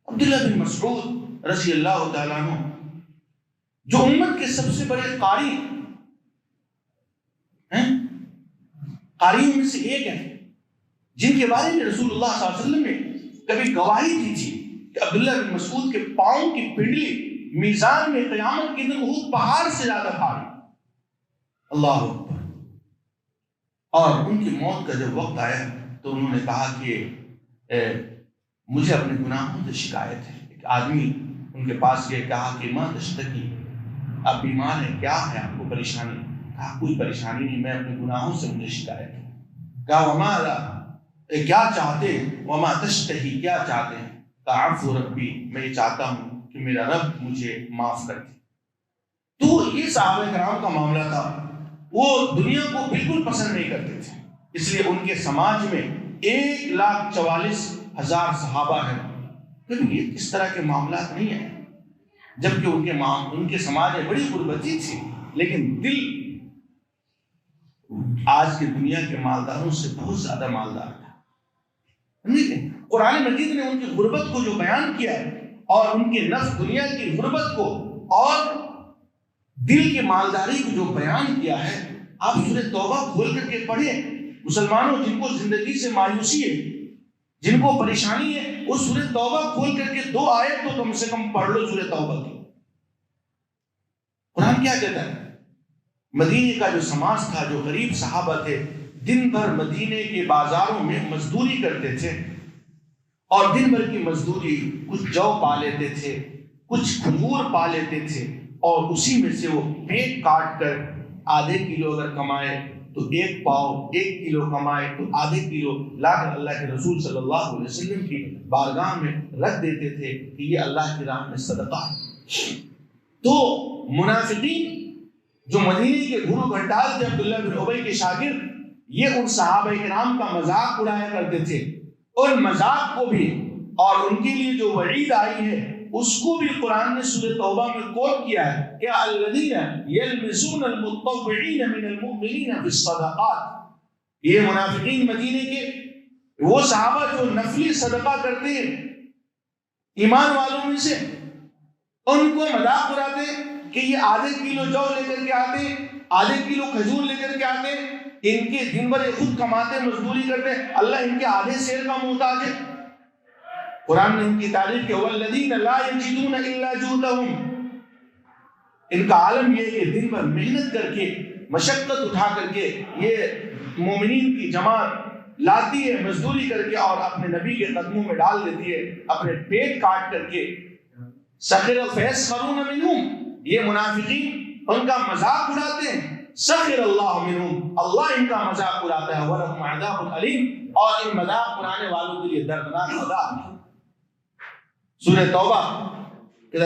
عبداللہ بن مسعود رضی اللہ تعالیٰ عنہ جو امت کے سب سے بڑے قاری ہیں، قاریوں میں سے ایک ہیں، جن کے بارے میں رسول اللہ صلی اللہ علیہ وسلم نے کبھی گواہی دی تھی کہ عبداللہ بن مسعود کے پاؤں کی پنڈلی میزان میں قیامت کے دن احد پہاڑ سے زیادہ بھاری۔ اللہ اکبر۔ اور ان کی موت کا جب وقت آیا تو انہوں نے کہا کہ مجھے اپنے گناہوں سے شکایت ہے۔ ایک آدمی ان کے پاس گئے، کہا کہ ماں تشتکی، آپ بیمار ہیں، کیا ہے آپ کو پریشانی؟ کہا کوئی پریشانی نہیں، میں اپنے گناہوں سے مجھے شکایت ہے۔ کہا وما کیا چاہتے ہیں؟ وما تشتہی، کیا چاہتے ہیں؟ کہا عفو ربی، میں یہ چاہتا ہوں کہ میرا رب مجھے معاف کر دے۔ تو یہ صحابہ کرام کا معاملہ تھا، وہ دنیا کو بالکل پسند نہیں کرتے تھے، اس لیے ان کے سماج میں 1,44,000 صحابہ ہیں۔ لیکن یہ اس طرح کے معاملات نہیں ہیں، جبکہ ان کے سماج میں بڑی غربتی تھی، لیکن دل آج کی دنیا کے مالداروں سے بہت زیادہ مالدار تھا۔ قرآن مجید نے ان کی غربت کو جو بیان کیا ہے، اور ان کے نفس دنیا کی غربت کو اور دل کی مالداری کو جو بیان کیا ہے، آپ سورہ توبہ کھول کر کے پڑھیں۔ مسلمانوں جن کو زندگی سے مایوسی ہے، جن کو پریشانی ہے، وہ سورہ توبہ کھول کر کے 2 آیت تو کم سے کم پڑھ لو سورہ توبہ کی۔ قرآن کیا کہتا ہے؟ مدینے کا جو سماج تھا، جو غریب صحابہ تھے، دن بھر مدینے کے بازاروں میں مزدوری کرتے تھے، اور دن بھر کی مزدوری کچھ جو پا لیتے تھے، کچھ کھجور پا لیتے تھے، اور اسی میں سے وہ پیٹ کاٹ کر آدھے کلو اگر کمائے تو 1 پاؤ، 1 کلو کمائے تو آدھے کلو لا کر اللہ کے رسول صلی اللہ علیہ وسلم کی بارگاہ میں رکھ دیتے تھے کہ یہ اللہ کی راہ میں صدقہ ہے۔ تو منافقین جو مدینے کے گھرو گھنٹال تھے، عبداللہ بن ابی کے شاگرد، یہ ان صحابہ کرام کا مذاق اڑایا کرتے تھے۔ ان مذاق کو بھی اور ان کے لیے جو وعید آئی ہے اس کو بھی قرآن نے سورہ توبہ میں کوٹ کیا ہے کہ الذین یلمزون المطوعین من المؤمنین فی الصدقات، یہ منافقین مدینے کے وہ صحابہ جو نفلی صدقہ کرتے ہیں ایمان والوں میں سے، ان کو مذاق اڑاتے کہ یہ آدھے کلو جو لے کر کے آتے، آدھے کلو کھجور لے کر کے آتے، ان کے دن بھر خود کماتے مزدوری کرتے، اللہ ان کے آدھے سیر کا محتاج ہے۔ قرآن نے ان کی تعریف کہ والذین لا یجدون الا جہدہم، ان کا عالم یہ کہ دن بھر محنت کر کے مشقت اٹھا کر کے یہ مومنین کی جماعت لاتی ہے مزدوری کر کے اور اپنے نبی کے قدموں میں ڈال دیتی ہے اپنے پیٹ کاٹ کر کے۔ سخر فیسخرون منہم، یہ منافقین ان کا مذاق اڑاتے ہیں، سخر اللہ منہم، اللہ ان کا مذاق اڑاتا ہے، ولہم عذاب علیم، اور ان مذاق اڑانے والوں کے لیے دردناک عذاب ہے۔ سورہ توبہ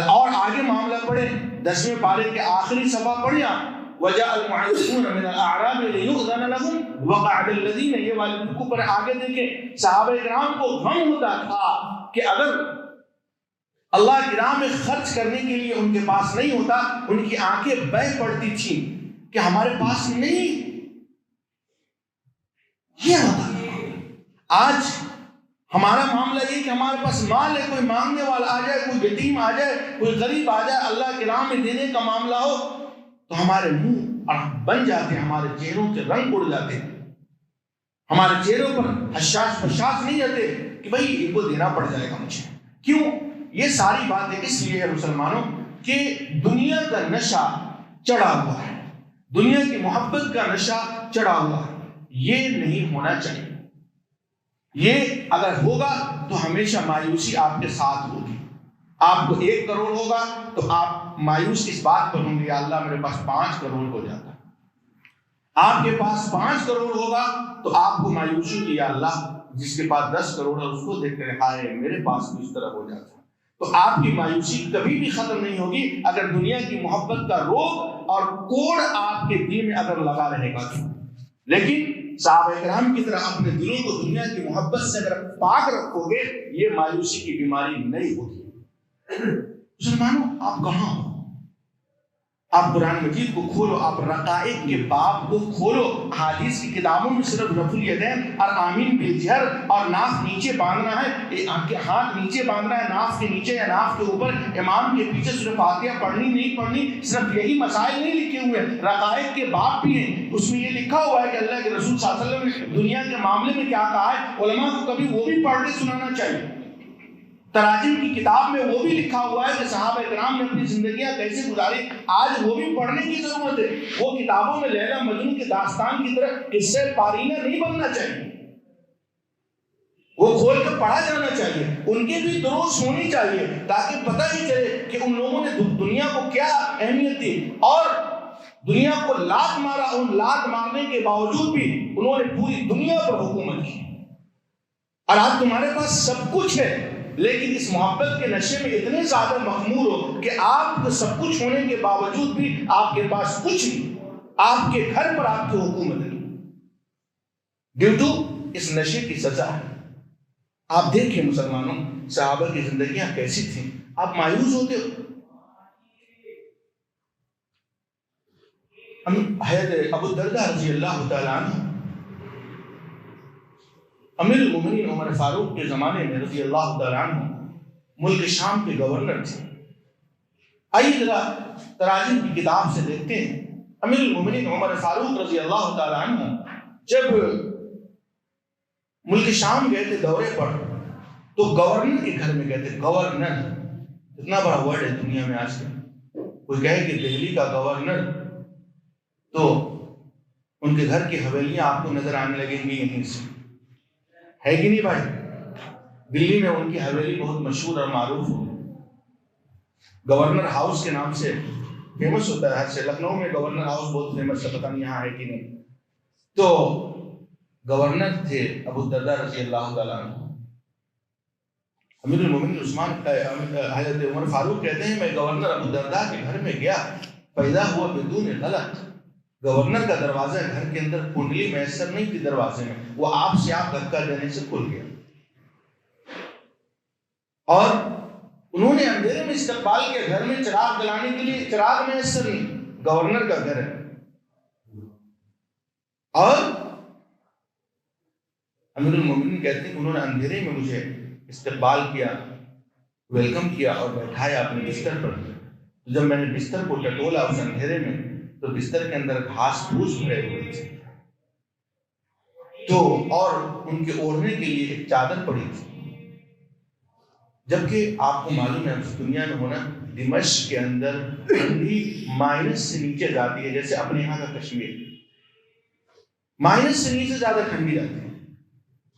اور آگے معاملہ پڑھے 10ویں پارے کے آخری صفحہ پڑھیں آپ، وجاء المعذرون من الاعراب ليؤذن لهم وقعد الذين، یہ والد کو پر آگے دیکھیں، صحابہ کرام کو غم ہوتا تھا کہ اگر اللہ کی راہ میں خرچ کرنے کے لیے ان کے پاس نہیں ہوتا، ان کی آنکھیں بہہ پڑتی تھیں کہ ہمارے پاس نہیں۔ یہ ہوتا آج ہمارا معاملہ یہ کہ ہمارے پاس مال ہے، کوئی مانگنے والا آ جائے، کوئی یتیم آ جائے، کوئی غریب آ جائے، اللہ کی راہ میں دینے کا معاملہ ہو تو ہمارے منہ بن جاتے ہیں، ہمارے چہروں کے رنگ اڑ جاتے ہیں، ہمارے چہروں پر حشاش بشاش نہیں آتے کہ بھئی ان کو دینا پڑ جائے گا مجھے۔ کیوں؟ یہ ساری باتیں اس لیے ہے مسلمانوں کہ دنیا کا نشہ چڑھا ہوا ہے، دنیا کی محبت کا نشہ چڑھا ہوا ہے، یہ نہیں ہونا چاہیے۔ یہ اگر ہوگا تو ہمیشہ مایوسی آپ کے ساتھ ہوگی۔ آپ کو 1 کروڑ ہوگا تو آپ مایوس اس بات پر ہوں گے اللہ میرے پاس 5 کروڑ ہو جاتا۔ آپ کے پاس 5 کروڑ ہوگا تو آپ کو مایوسی کی اللہ جس کے پاس 10 کروڑ ہے اس کو دیکھ کر ہائے میرے پاس بھی اس طرح ہو جاتا۔ تو آپ کی مایوسی کبھی بھی ختم نہیں ہوگی اگر دنیا کی محبت کا روگ اور کوڑ آپ کے دل میں اگر لگا رہے گا۔ لیکن صحابہ کرام کی طرح اپنے دلوں کو دنیا کی محبت سے اگر پاک رکھو گے یہ مایوسی کی بیماری نہیں ہوگی۔ مسلمانوں آپ کہاں ہو؟ آپ قرآن مجید کو کھولو، آپ رقائق کے باب کو کھولو، حدیث کی کتابوں میں صرف رفع الیدین اور آمین بالجہر اور ناف نیچے باندھنا ہے، ہاتھ نیچے باندھنا ہے ناف کے نیچے یا ناف کے اوپر، امام کے پیچھے صرف فاتحہ پڑھنی نہیں پڑھنی، صرف یہی مسائل نہیں لکھے ہوئے، رقائق کے باب بھی ہیں، اس میں یہ لکھا ہوا ہے کہ اللہ کے رسول صلی اللہ علیہ وسلم نے دنیا کے معاملے میں کیا کہا ہے، علماء کو کبھی وہ بھی پڑھ کے سنانا چاہیے۔ تراجم کی کتاب میں وہ بھی لکھا ہوا ہے کہ صحابہ کرام نے اپنی زندگیاں کیسے گزاری، آج وہ بھی پڑھنے کی ضرورت ہے۔ وہ کتابوں میں لیلا مجنون کے داستان کی طرح قصے پارینہ نہیں بننا چاہیے، وہ کھول کر پڑھا جانا چاہیے، ان کے بھی دروس ہونی چاہیے تاکہ پتہ ہی چلے کہ ان لوگوں نے دنیا کو کیا اہمیت دی اور دنیا کو لات مارا، ان لات مارنے کے باوجود بھی انہوں نے پوری دنیا پر حکومت کی۔ اور آج تمہارے پاس سب کچھ ہے لیکن اس محبت کے نشے میں اتنے زیادہ مخمور ہو کہ آپ کو سب کچھ ہونے کے باوجود بھی آپ کے پاس کچھ نہیں، آپ کے گھر پر آپ کی حکومت نہیں، ڈیو ٹو اس نشے کی سزا ہے۔ آپ دیکھیں مسلمانوں، صحابہ کی زندگیاں کیسی تھیں، آپ مایوس ہوتے ہو۔ حضرت ابو الدرداء رضی اللہ تعالیٰ عنہ امیر المومنین عمر فاروق کے زمانے میں رضی اللہ تعالیٰ عنہ ملک شام کے گورنر تھے۔ آئیے ذرا تراجم کی کتاب سے دیکھتے ہیں، امیر المومنین عمر فاروق رضی اللہ تعالیٰ عنہ جب ملک شام گئے تھے دورے پر تو گورنر کے گھر میں گئے تھے۔ گورنر اتنا بڑا ورڈ ہے دنیا میں آج کل، کوئی کہے کہ دہلی کا گورنر تو ان کے گھر کی حویلیاں آپ کو نظر آنے لگیں گی یہیں سے، ہے کہ نہیں بھائی؟ دلی میں ان کی حویلی بہت مشہور اور معروف ہے، گورنر ہاؤس کے نام سے فیمس ہوتا ہے ہر سے۔ لکھنؤ میں گورنر ہاؤس بہت فیمس ہے، پتہ نہیں یہاں ہے کہ نہیں۔ تو گورنر تھے ابو الدرداء رضی اللہ تعالیٰ عنہ۔ امیر المومنین حضرت عمر فاروق کہتے ہیں میں گورنر ابو الدرداء کے گھر میں گیا، پیدا ہوا بدون غلط۔ گورنر کا دروازہ گھر کے اندر کنڈلی میسر نہیں تھی دروازے میں، وہ آپ سے آپ دھکا دینے سے کھل گیا، اور انہوں نے اندھیرے میں استقبال کیا، گھر میں چراغ جلانے کے لیے چراغ میسر نہیں، گورنر کا گھر ہے، اور امیر المومنین کہتے ہیں کہ انہوں نے اندھیرے میں مجھے استقبال کیا، ویلکم کیا اور بیٹھایا اپنے بستر پر۔ جب میں نے بستر کو ٹٹولا اس اندھیرے میں تو بستر کے اندر گھاس پھوس بھرے ہوئے تھے، تو اور ان کے اوڑھنے کے لیے ایک چادر پڑی تھی، جبکہ آپ کو معلوم ہے اس دنیا میں ہونا دمشق کے اندر ٹھنڈی مائنس سے نیچے جاتی ہے، جیسے اپنے یہاں کا کشمیر مائنس سے نیچے زیادہ ٹھنڈی جاتی ہے۔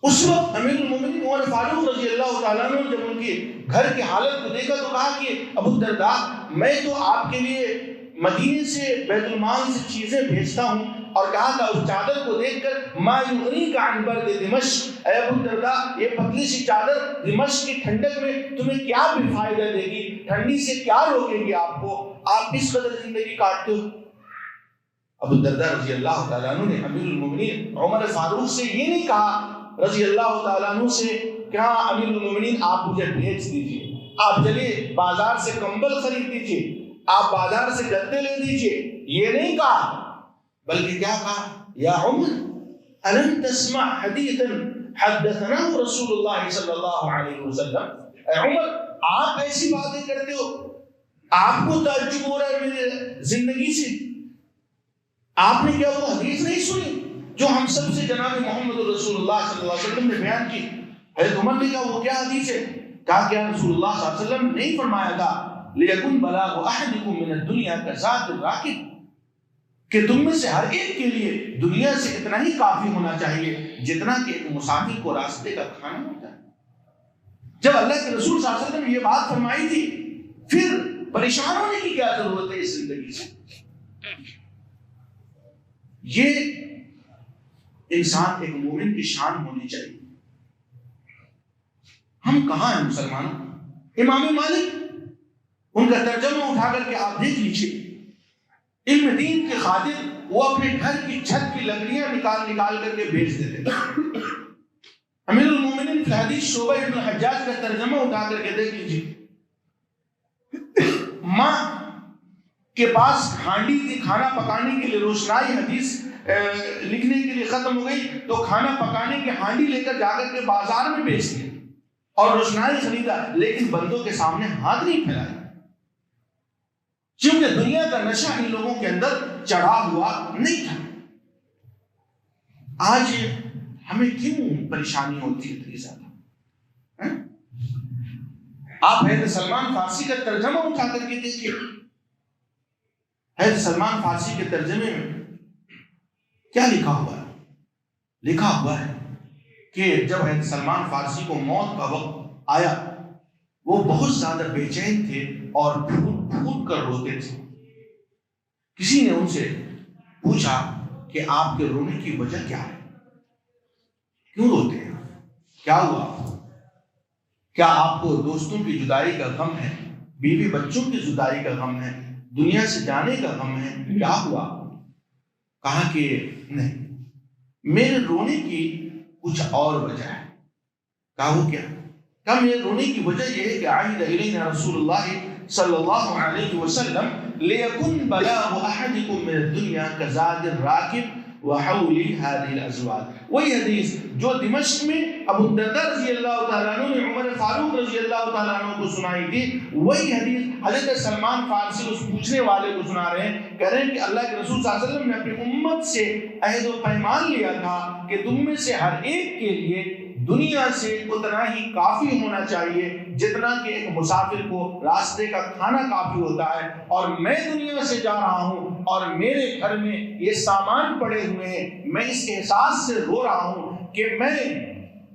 اس وقت امیر المومنین عمر فاروق رضی اللہ تعالیٰ عنہ جب ان کے گھر کی حالت کو دیکھا تو کہا کہ ابو الدرداء میں تو آپ کے لیے مدینے سے بیت المال سے چیزیں بھیجتا ہوں، اور کہا تھا اس چادر کو دیکھ کر ما یغنیک عن برد دمشق، اے ابو الدرداء یہ پتلی سی چادر دمشق کی ٹھنڈک میں تمہیں کیا بھی فائدہ دے گی، ٹھنڈی سے کیا روکے گی آپ کو، آپ اس قدر زندگی کاٹتے ہو۔ ابو الدرداء رضی اللہ تعالیٰ عنہ نے امیر المومنین عمر فاروق سے یہ نہیں کہا رضی اللہ تعالیٰ عنہ سے کہ ہاں امیر المومنین آپ مجھے بھیج دیجئے، آپ چلیے بازار سے کمبل خرید دیجئے، آپ بازار سے گدے لے دیجئے، یہ نہیں کہا، بلکہ کیا کہا، یا عمر الم تسمع حدیثا حدثنا رسول اللہ صلی اللہ علیہ وسلم، اے عمر آپ ایسی باتیں کرتے ہو، آپ کو تعجب ہو رہا ہے میرے زندگی سے، آپ نے کیا وہ حدیث نہیں سنی جو ہم سب سے جناب محمد رسول اللہ صلی اللہ علیہ وسلم نے بیان کی؟ حضرت عمر نے کہا وہ کیا حدیث ہے؟ کہا کیا رسول اللہ صلی اللہ علیہ وسلم نہیں فرمایا تھا لیکن بلاغ احدکم من الدنیا کذات الراکب، کہ تم میں سے ہر ایک کے لیے دنیا سے اتنا ہی کافی ہونا چاہیے جتنا کہ ایک مسافر کو راستے کا کھانا ہوتا ہے۔ جب اللہ کے رسول صلی اللہ علیہ وسلم نے یہ بات فرمائی تھی پھر پریشان ہونے کی کیا ضرورت ہے اس زندگی سے؟ یہ انسان ایک مومن کی شان ہونی چاہیے۔ ہم کہاں ہیں مسلمانوں؟ امام مالک ان کا ترجمہ اٹھا کر کے آپ دیکھ لیجیے، علم دین کے خاطر وہ اپنے گھر کی چھت کی لکڑیاں نکال کر کے بیچ دیتے تھے۔ امیر المومنین فی الحدیث شعبہ ابن حجاج کا ترجمہ اٹھا کر کے دیکھ لیجیے، ماں کے پاس ہانڈی تھی کھانا پکانے کے لیے، روشنائی حدیث لکھنے کے لیے ختم ہو گئی تو کھانا پکانے کی ہانڈی لے کر جا کر کے بازار میں بیچ دی اور روشنائی خریدا، لیکن بندوں کے سامنے ہاتھ نہیں پھیلایا، کیونکہ دنیا کا نشہ ان لوگوں کے اندر چڑھا ہوا نہیں تھا۔ آج ہمیں کیوں پریشانی ہوتی ہے اتنی زیادہ؟ آپ حضرت سلمان فارسی کا ترجمہ اٹھا کر کے دیکھیے، حضرت سلمان فارسی کے ترجمے میں کیا لکھا ہوا ہے؟ لکھا ہوا ہے کہ جب حضرت سلمان فارسی کو موت کا وقت آیا وہ بہت زیادہ بے چین تھے اور پھوٹ پھوٹ کر روتے تھے۔ کسی نے ان سے پوچھا کہ آپ کے رونے کی وجہ کیا ہے، کیوں روتے ہیں، کیا ہوا، کیا آپ کو دوستوں کی جدائی کا غم ہے، بیوی بچوں کی جدائی کا غم ہے، دنیا سے جانے کا غم ہے، کیا ہوا؟ کہا کہ نہیں، میرے رونے کی کچھ اور وجہ ہے۔ کہا وہ کیا؟ کہا میرے رونے کی وجہ یہ ہے کہ عہد الینا رسول اللہ صلی اللہ علیہ وسلم لیکن بلاغ احدکم من الدنیا کزاد الراکب وحولی هذه الازواج، وہی حدیث جو دمشق میں ابو الدرداء رضی اللہ تعالیٰ عنہ نے عمر فاروق رضی اللہ تعالیٰ عنہ کو سنائی تھی، وہی حدیث حضرت سلمان فارسی اس پوچھنے والے کو سنا رہے ہیں، کہہ رہے ہیں کہ اللہ کے رسول صلی اللہ علیہ وسلم نے اپنی امت سے عہد و پیمان لیا تھا کہ تم میں سے ہر ایک کے لیے دنیا سے اتنا ہی کافی ہونا چاہیے جتنا کہ ایک مسافر کو راستے کا کھانا کافی ہوتا ہے، اور میں دنیا سے جا رہا ہوں اور میرے گھر میں یہ سامان پڑے ہوئے ہیں، میں اس احساس سے رو رہا ہوں کہ میں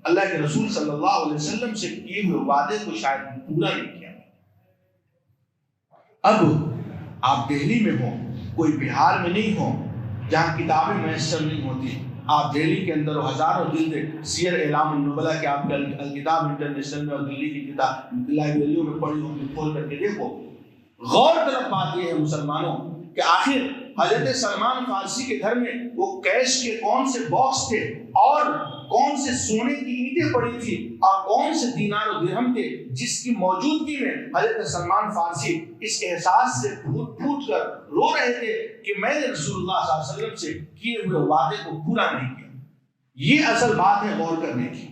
اللہ کے رسول صلی اللہ علیہ وسلم سے کیے ہوئے وعدے کو شاید پورا نہیں کیا۔ اب آپ دہلی میں ہوں، کوئی بہار میں نہیں ہوں جہاں کتابیں میسر نہیں ہوتی، آپ دہلی کے اندر ہزاروں جلد سیر اعلام النبلا کے آپ الکتاب انٹرنیشنل میں اور دلی کی کتاب لائبریریوں میں پڑھی ہوگی، کھول کر کے دیکھو۔ غور طرف بات یہ ہے مسلمانوں کہ آخر حضرت سلمان فارسی کے گھر میں وہ کیش کے کون سے باکس تھے اور کون سے سونے کی اینٹیں پڑی تھی اور کون سے دینار و درہم تھے جس کی موجودگی میں حضرت سلمان فارسی اس احساس سے پھوٹ پھوٹ کر رو رہے تھے کہ میں نے رسول اللہ صلی اللہ علیہ وسلم سے کیے ہوئے وعدے کو پورا نہیں کیا۔ یہ اصل بات ہے غور کرنے کی۔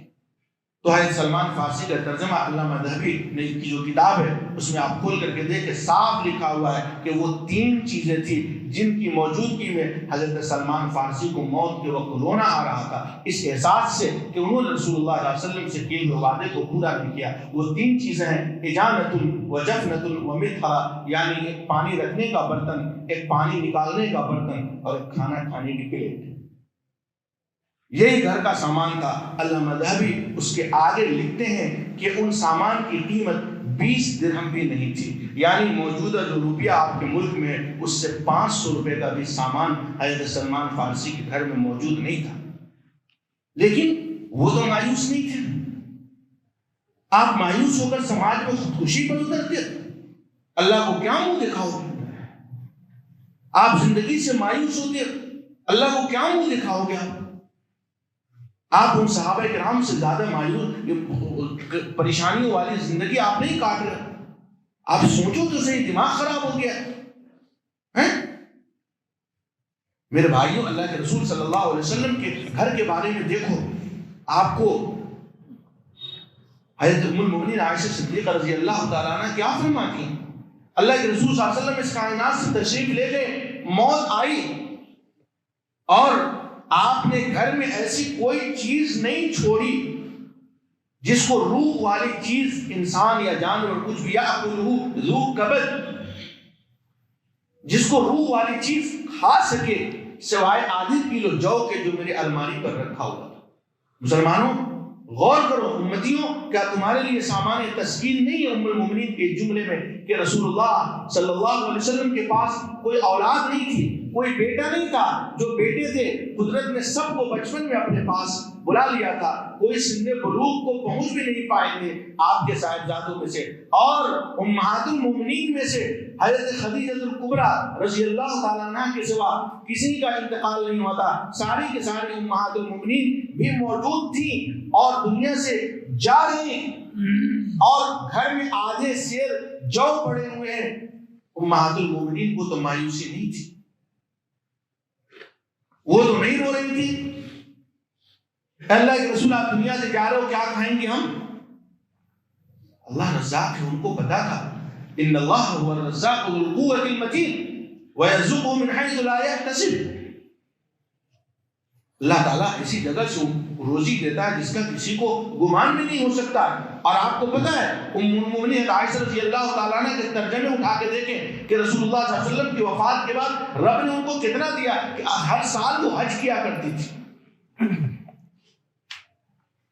تو حضرت سلمان فارسی کا ترجمہ علامہ ذہبی نے کی جو کتاب ہے اس میں آپ کھول کر کے دیکھیں، صاف لکھا ہوا ہے کہ وہ 3 چیزیں تھیں جن کی موجودگی میں حضرت سلمان فارسی کو موت کے وقت رونا آ رہا تھا، اس احساس سے کہ انہوں نے رسول اللہ صلی اللہ علیہ وسلم سے کیے ہوئے وعدے کو پورا نہیں کیا۔ وہ 3 چیزیں ہیں، اجانۃ وجفنۃ ومدخرۃ، یعنی ایک پانی رکھنے کا برتن، ایک پانی نکالنے کا برتن اور ایک کھانا کھانے کی پلیٹ۔ یہی گھر کا سامان تھا۔ علامہ ذہبی اس کے آگے لکھتے ہیں کہ ان سامان کی قیمت 20 درہم بھی نہیں تھی، یعنی موجودہ جو روپیہ آپ کے ملک میں ہے اس سے 500 روپے کا بھی سامان حضرت سلمان فارسی کے گھر میں موجود نہیں تھا۔ لیکن وہ تو مایوس نہیں تھے۔ آپ مایوس ہو کر سماج میں خودکشی پر اترتے، اللہ کو کیا منہ دکھاؤ گے؟ آپ زندگی سے مایوس ہوتے، اللہ کو کیا منہ دکھاؤ گے؟ آپ ان صحابہ کرام سے زیادہ مایوس پریشانیوں والی زندگی آپ نہیں کاٹ رہے۔ آپ سوچو تو صحیح، دماغ خراب ہو گیا ہے۔ میرے بھائیوں، اللہ کے رسول صلی اللہ علیہ وسلم کے گھر کے بارے میں دیکھو، آپ کو حضرت ام المؤمنین عائشہ صدیقہ رضی اللہ تعالیٰ عنہ کیا فرماتی ہیں؟ اللہ کے رسول صلی اللہ علیہ وسلم اس کائنات سے تشریف لے گئے، موت آئی اور آپ نے گھر میں ایسی کوئی چیز نہیں چھوڑی جس کو روح والی چیز انسان یا جانور کچھ بھی یأکلہ ذو کبد، جس کو روح والی چیز کھا سکے سوائے آدھی کلو جو کے جو میرے الماری پر رکھا ہوا تھا۔ مسلمانوں غور کرو، امتیوں، کیا تمہارے لیے سامان تسکین نہیں ہے ام المؤمنین کے جملے میں کہ رسول اللہ صلی اللہ علیہ وسلم کے پاس کوئی اولاد نہیں تھی، کوئی بیٹا نہیں تھا، جو بیٹے تھے قدرت نے سب کو بچپن میں اپنے پاس بلا لیا تھا، کوئی سن بلوغ کو پہنچ بھی نہیں پائے تھے آپ کے صاحبزادوں میں سے، اور امہات المؤمنین میں سے حضرت خدیجہ الکبریٰ رضی اللہ تعالیٰ عنہ کے سوا کسی کا انتقال نہیں ہوا تھا، ساری کے ساری امہات المؤمنین بھی موجود تھیں اور دنیا سے جا رہی ہیں، اور گھر میں آدھے سیر جو پڑے ہوئے ہیں۔ امہات المومنین کو تو مایوسی نہیں تھی، وہ تو نہیں رو رہی تھی اللہ کے رسول آپ دنیا سے جا رہے ہو، کیا کھائیں گے ہم؟ اللہ رزاق ہے، ان کو پتا تھا ان اللہ هو الرزاق ذو القوة المتین ويرزقه من حيث لا يحتسب۔ اللہ تعالیٰ اسی جگہ سے روزی دیتا ہے جس کا کسی کو گمان بھی نہیں ہو سکتا۔ اور آپ کو پتا ہے ام المؤمنین عائشہ رضی اللہ تعالیٰ عنہ کے ترجمے اٹھا کے دیکھیں کہ رسول اللہ صلی اللہ علیہ وسلم کی وفات کے بعد رب نے ان کو کتنا دیا کہ ہر سال وہ حج کیا کرتی تھی۔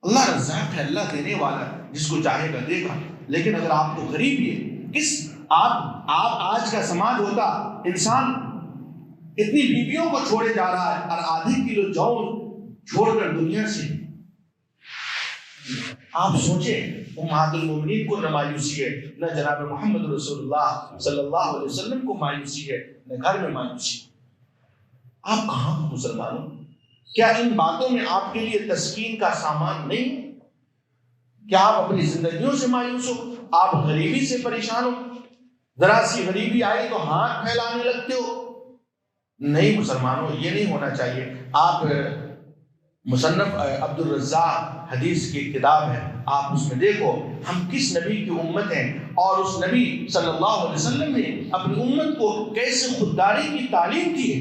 اللہ رزاق ہے، اللہ دینے والا ہے، جس کو چاہے گا دے گا۔ لیکن اگر آپ کو غریبی ہے، آپ آج کا سماج ہوتا، انسان اتنی بیویوں کو چھوڑے جا رہا ہے اور آدھی کلو جو چھوڑ کر دنیا سے، آپ سوچیں امہات المومنین کو نہ مایوسی ہے، نہ جناب محمد رسول اللہ صلی اللہ علیہ وسلم کو مایوسی ہے، نہ گھر میں مایوسی۔ آپ کہاں ہو مسلمانوں؟ کیا ان باتوں میں آپ کے لیے تسکین کا سامان نہیں؟ کیا آپ اپنی زندگیوں سے مایوس ہو؟ آپ غریبی سے پریشان ہو؟ ذرا سی غریبی آئی تو ہاتھ پھیلانے لگتے ہو؟ نہیں مسلمانوں، یہ نہیں ہونا چاہیے۔ آپ مصنف عبد الرزاق حدیث کی کتاب ہے، آپ اس میں دیکھو ہم کس نبی کی امت ہیں، اور اس نبی صلی اللہ علیہ وسلم نے اپنی امت کو کیسے خودداری کی تعلیم دی ہے۔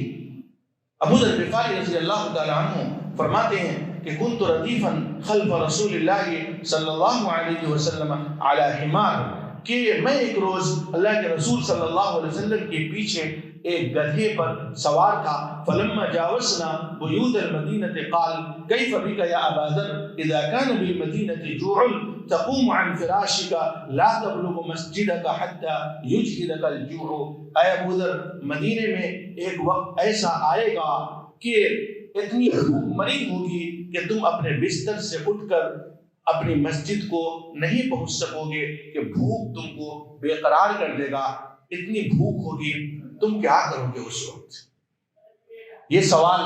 ابو ذر غفاری رضی اللہ تعالی عنہ فرماتے ہیں کہ کنت ردیفا خلف رسول اللہ صلی اللہ علیہ وسلم علی حمار، کہ میں ایک روز اللہ کے رسول صلی اللہ علیہ وسلم کے پیچھے ایک گدھے پر سوار تھا۔ فلما جاوزنا بیوت المدینة قال کیف بک یا ابا ذر اذا کان بالمدینة جوع تقوم عن فراشك لا تبلغ مسجدك حتى یجهدك الجوع۔ اے ابو ذر، مدینے میں ایک وقت ایسا آئے گا کہ اتنی بھوک مری ہوگی کہ تم اپنے بستر سے اٹھ کر اپنی مسجد کو نہیں پہنچ سکو گے، کہ بھوک تم کو بے قرار کر دے گا، اتنی بھوک ہوگی، تم کیا کرو گے اس وقت؟ یہ سوال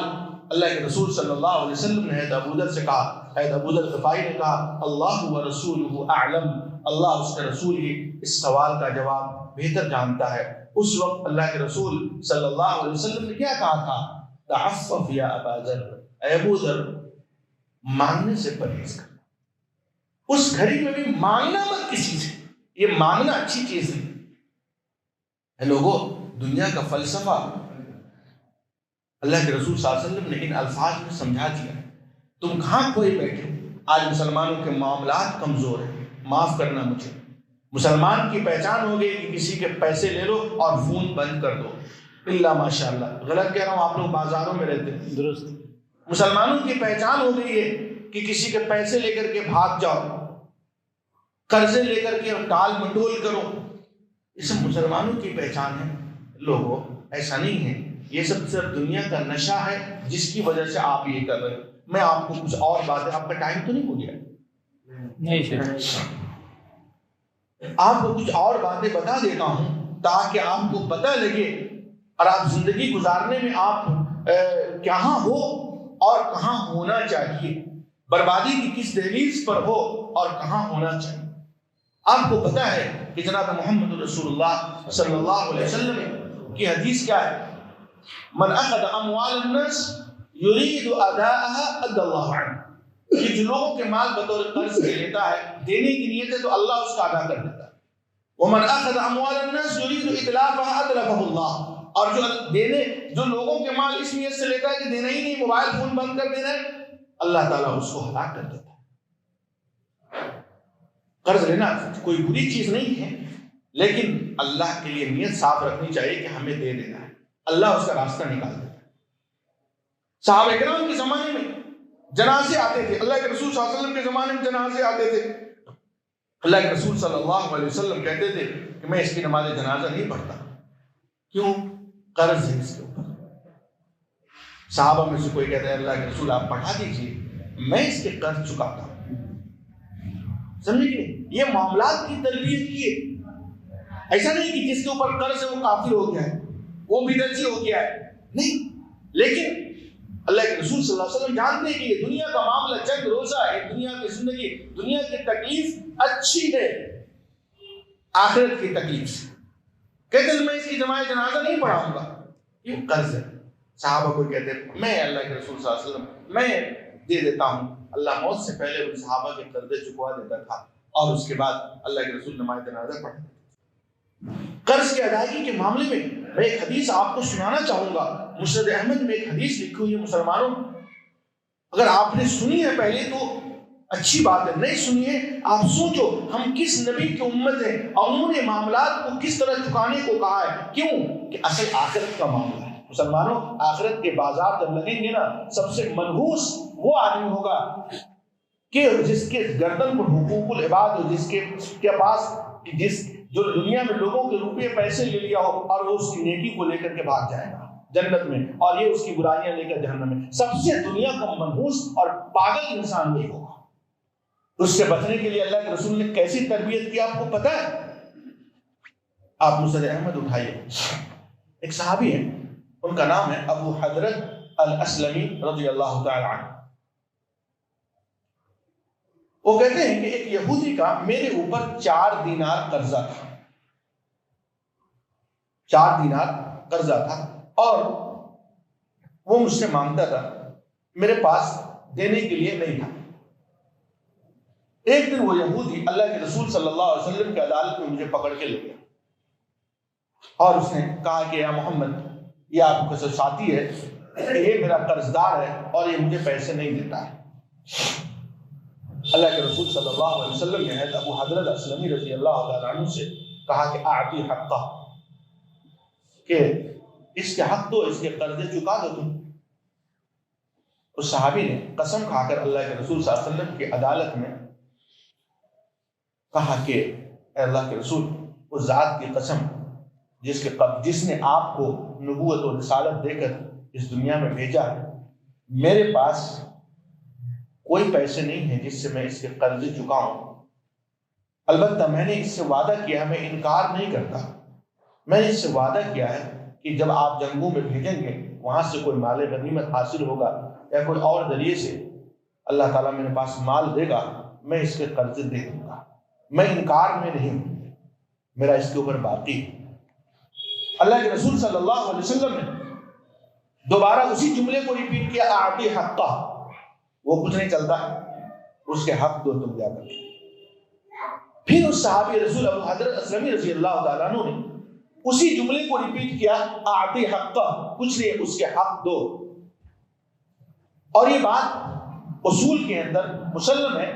اللہ کے رسول صلی اللہ علیہ وسلم نے حضرت ابو ذر سے کہا۔ حضرت ابو ذر غفاری نے کہا اللہ و رسولہ اعلم، اللہ اس کے رسول ہی اس سوال کا جواب بہتر جانتا ہے۔ اس وقت اللہ کے رسول صلی اللہ علیہ وسلم نے کیا کہا تھا؟ تعفف یا ابا ذر، اے ابو ذر مانگنے سے پرہیز کر۔ اس گھڑی میں بھی مانگنا مت کسی سے، یہ مانگنا اچھی چیز نہیں ہے۔ لوگوں، دنیا کا فلسفہ اللہ کے رسول صلی اللہ علیہ وسلم نے ان الفاظ میں سمجھا دیا۔ تم کہاں کھوئے بیٹھے ہو؟ آج مسلمانوں کے معاملات کمزور ہیں، معاف کرنا مجھے۔ مسلمان کی پہچان ہو گئی کہ کسی کے پیسے لے لو اور فون بند کر دو، الا ماشاء اللہ، غلط کہہ رہا ہوں، آپ لوگ بازاروں میں رہتے ہیں، درست۔ مسلمانوں کی پہچان ہو گئی ہے کہ کسی کے پیسے لے کر کے بھاگ جاؤ، قرضے لے کر کے ٹال مٹول کرو، یہ سب مسلمانوں کی پہچان ہے۔ لوگوں، ایسا نہیں ہے، یہ سب صرف دنیا کا نشہ ہے جس کی وجہ سے آپ یہ کر رہے ہیں۔ میں آپ کو کچھ اور باتیں، آپ کا ٹائم تو نہیں ہو گیا؟ نہیں، آپ کو کچھ اور باتیں بتا دیتا ہوں تاکہ آپ کو پتہ لگے اور آپ زندگی گزارنے میں آپ کہاں ہو اور کہاں ہونا چاہیے، بربادی کی کس دہلیز پر ہو اور کہاں ہونا چاہیے۔ آپ کو پتہ ہے کہ جناب محمد رسول اللہ صلی اللہ علیہ وسلم کی حدیث کیا ہے؟ من اخذ اموال الناس يريد اداءها ادى الله عنه، کہ جو لوگوں کے مال بطور قرض کے لیتا ہے، دینے کی نیت ہے تو اللہ اس کا ادا کر دیتا ہے۔ ومن اخذ اموال الناس يريد اتلافها اتلفه الله، اور جو لوگوں کے مال اس نیت سے لیتا ہے کہ دینا ہی نہیں، موبائل فون بند کر دینا ہے، اللہ تعالیٰ اس کو ہلاک کر دیتا ہے۔ قرض لینا کوئی بری چیز نہیں ہے، لیکن اللہ کے لیے نیت صاف رکھنی چاہیے کہ ہمیں دے دینا ہے، اللہ اس کا راستہ نکال دیتا ہے۔ صحابہ کرام کے زمانے میں جنازے آتے تھے، اللہ کے رسول صلی اللہ علیہ وسلم کے زمانے میں جنازے آتے تھے، اللہ کے رسول صلی اللہ علیہ وسلم کہتے تھے کہ میں اس کی نماز جنازہ نہیں پڑھتا، کیوں؟ قرض ہے اس کے اوپر۔ صحابہ میں سے کوئی کہتا ہے اللہ کے رسول آپ پڑھا دیجیے، میں اس کے قرض چکاتا ہوں۔ سمجھے؟ یہ معاملات کی تربیت کی ہے، ایسا نہیں کہ جس کے اوپر قرض ہے وہ کافر ہو گیا ہے، وہ بدعتی ہو گیا ہے، نہیں۔ لیکن اللہ کے رسول صلی اللہ علیہ وسلم جانتے ہیں کہ یہ دنیا کا معاملہ چند روزہ ہے، دنیا کی زندگی، دنیا کی تکلیف اچھی ہے آخرت کی تکلیف سے۔ کہتے ہیں میں اس کی جنازہ نہیں پڑھاؤں گا، یہ قرض ہے۔ صحابہ کو کہتے ہیں میں اللہ کے رسول صلی اللہ علیہ وسلم میں دے دیتا ہوں۔ اللہ موت سے پہلے ان صحابہ کے قرضے چکوا دیتا تھا اور اس کے بعد اللہ کے رسول نماز جنازہ پڑھتے تھے۔ قرض کی ادائیگی کے معاملے میں ایک حدیث آپ کو سنانا چاہوں گا۔ مسند احمد میں ایک حدیث لکھی ہوئی ہے مسلمانوں، اگر آپ نے سنی ہے پہلے تو اچھی بات ہے، نہیں سنی ہے آپ سوچو ہم کس نبی کی امت ہیں اور انہوں نے معاملات کو کس طرح چکانے کو کہا ہے۔ کیوں کہ اصل آخرت کا معاملہ ہے۔ مسلمانوں آخرت کے بازار جب لگیں گے نا، سب سے منحوس وہ آدمی ہوگا کہ جس کے گردن پر حقوق العباد ہو، جس کے پاس جو دنیا میں لوگوں کے روپے پیسے لے لیا ہو اور وہ اس کی نیکی کو لے کر کے بھاگ جائے گا جنت میں، اور یہ اس کی برائیاں لے کر جہنم میں۔ سب سے دنیا کا منحوس اور پاگل انسان وہی ہوگا۔ اس سے بچنے کے لیے اللہ کے رسول نے کیسی تربیت کی آپ کو پتا ہے؟ آپ مسند احمد اٹھائیے، ایک صحابی ہے، ان کا نام ہے ابو حضرت الاسلمی رضی اللہ تعالی عنہ۔ وہ کہتے ہیں کہ ایک یہودی کا میرے اوپر 4 دینار قرضہ تھا، 4 دینار قرضہ تھا، اور وہ مجھ سے مانگتا تھا، میرے پاس دینے کے لیے نہیں تھا۔ ایک دن وہ یہودی اللہ کے رسول صلی اللہ علیہ وسلم کی عدالت میں مجھے پکڑ کے لے گیا اور اس نے کہا کہ یا محمد، یہ آپ کا ساتھی ہے، یہ میرا قرضدار ہے اور یہ مجھے پیسے نہیں دیتا ہے۔ اللہ کے رسول صلی اللہ علیہ وسلم نے ابو حضرت اسلمی رضی اللہ تعالیٰ عنہ سے کہا کہ اعطی حقہ، کہ اس کے حق دو، اس کے قرضے چکا دو تم۔ اس صحابی نے قسم کھا کر اللہ کے رسول صلی اللہ علیہ وسلم کی عدالت میں کہا کہ اے اللہ کے رسول، اس ذات کی قسم جس نے آپ کو نبوت و رسالت دے کر اس دنیا میں بھیجا ہے، میرے پاس کوئی پیسے نہیں ہیں جس سے میں اس کے قرضے چکاؤں۔ البتہ میں نے اس سے وعدہ کیا، میں انکار نہیں کرتا، میں نے اس سے وعدہ کیا ہے کہ جب آپ جنگوں میں بھیجیں گے، وہاں سے کوئی مال غنیمت حاصل ہوگا یا کوئی اور ذریعے سے اللہ تعالیٰ میرے پاس مال دے گا، میں اس کے قرضے دے دوں گا، میں انکار میں نہیں ہوں، میرا اس کے اوپر باقی ہے۔ اللہ کے رسول صلی اللہ علیہ وسلم نے دوبارہ اسی جملے کو ریپیٹ کیا، اعطی حقہ، وہ کچھ نہیں چلتا، اس کے حق دو تم جا کر۔ پھر اس صحابی رسول ابو حضرت اسلمی رضی اللہ تعالیٰ عنہ نے اسی جملے کو ریپیٹ کیا، اعطی حقہ، کچھ نہیں، اس کے حق دو۔ اور یہ بات اصول کے اندر مسلم ہے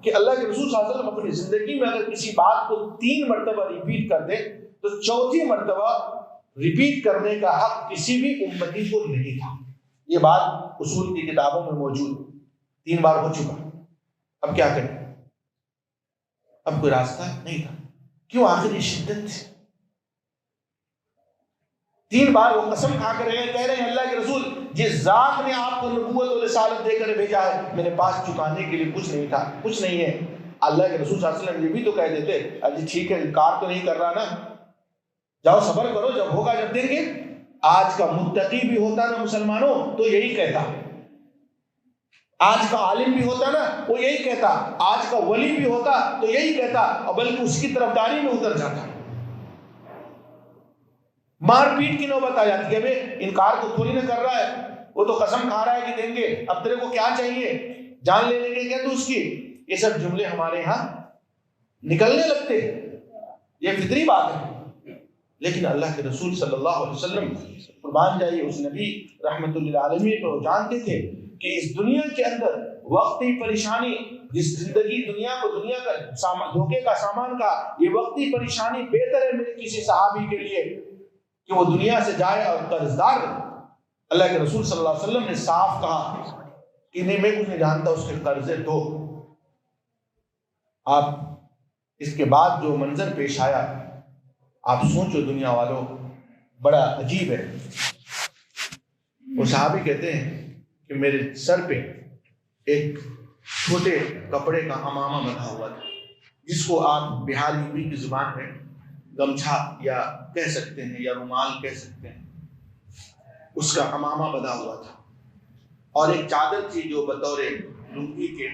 کہ اللہ کے رسول صلی اللہ علیہ وسلم اپنی زندگی میں اگر کسی بات کو 3 مرتبہ ریپیٹ کر دے تو 4تھی مرتبہ ریپیٹ کرنے کا حق کسی بھی امتی کو نہیں تھا۔ یہ بات اصول کی کتابوں میں موجود، 3 بار ہو چکا، اب کیا کریں؟ اب کوئی راستہ نہیں تھا۔ کیوں؟ آخر یہ شدت تھی۔ 3 بار وہ قسم کھا کر کہہ رہے ہیں اللہ کے رسول، جس ذات نے آپ کو نبوت و رسالت دے کر بھیجا ہے، میرے پاس چکانے کے لیے کچھ نہیں تھا، کچھ نہیں ہے۔ اللہ کے رسول صلی اللہ علیہ وسلم یہ بھی تو کہہ دیتے، اجی ٹھیک ہے، انکار تو نہیں کر رہا نا، جاؤ صبر کرو، جب ہوگا جب دیں گے۔ آج کا متقی بھی ہوتا نا مسلمانوں تو یہی کہتا، آج کا عالم بھی ہوتا نا وہ یہی کہتا، آج کا ولی بھی ہوتا تو یہی کہتا، اور بلکہ اس کی طرفداری میں اتر جاتا۔ مار پیٹ کی نوبت آ جاتی ہے، ابھی انکار تو تھوڑی نہ کر رہا ہے، وہ تو قسم کھا رہا ہے کہ دیں گے، اب تیرے کو کیا چاہیے، جان لے لیں گے کیا تو اس کی؟ یہ سب جملے ہمارے ہاں نکلنے لگتے، یہ فطری بات ہے۔ لیکن اللہ کے رسول صلی اللہ علیہ وسلم قربان جائیے اس نبی رحمت للعالمین کو جانتے تھے کہ اس دنیا کے اندر وقتی پریشانی، جس زندگی دنیا کو دنیا کا دھوکے کا سامان کا، یہ وقتی پریشانی بہتر ہے میرے کسی صحابی کے لیے کہ وہ دنیا سے جائے اور قرضدار رہے۔ اللہ کے رسول صلی اللہ علیہ وسلم نے صاف کہا کہ نہیں، میں کچھ نہیں جانتا، اس کے قرضے دو۔ آپ اس کے بعد جو منظر پیش آیا آپ سوچو دنیا والوں، بڑا عجیب ہے۔ وہ صحابی کہتے ہیں کہ میرے سر پہ ایک چھوٹے کپڑے کا امامہ بندھا ہوا تھا، جس کو آپ بہاری کی زبان میں گمچھا یا کہہ سکتے ہیں یا رومال کہہ سکتے ہیں، اس کا امامہ بندھا ہوا تھا، اور ایک چادر تھی جو بطور لنگی کے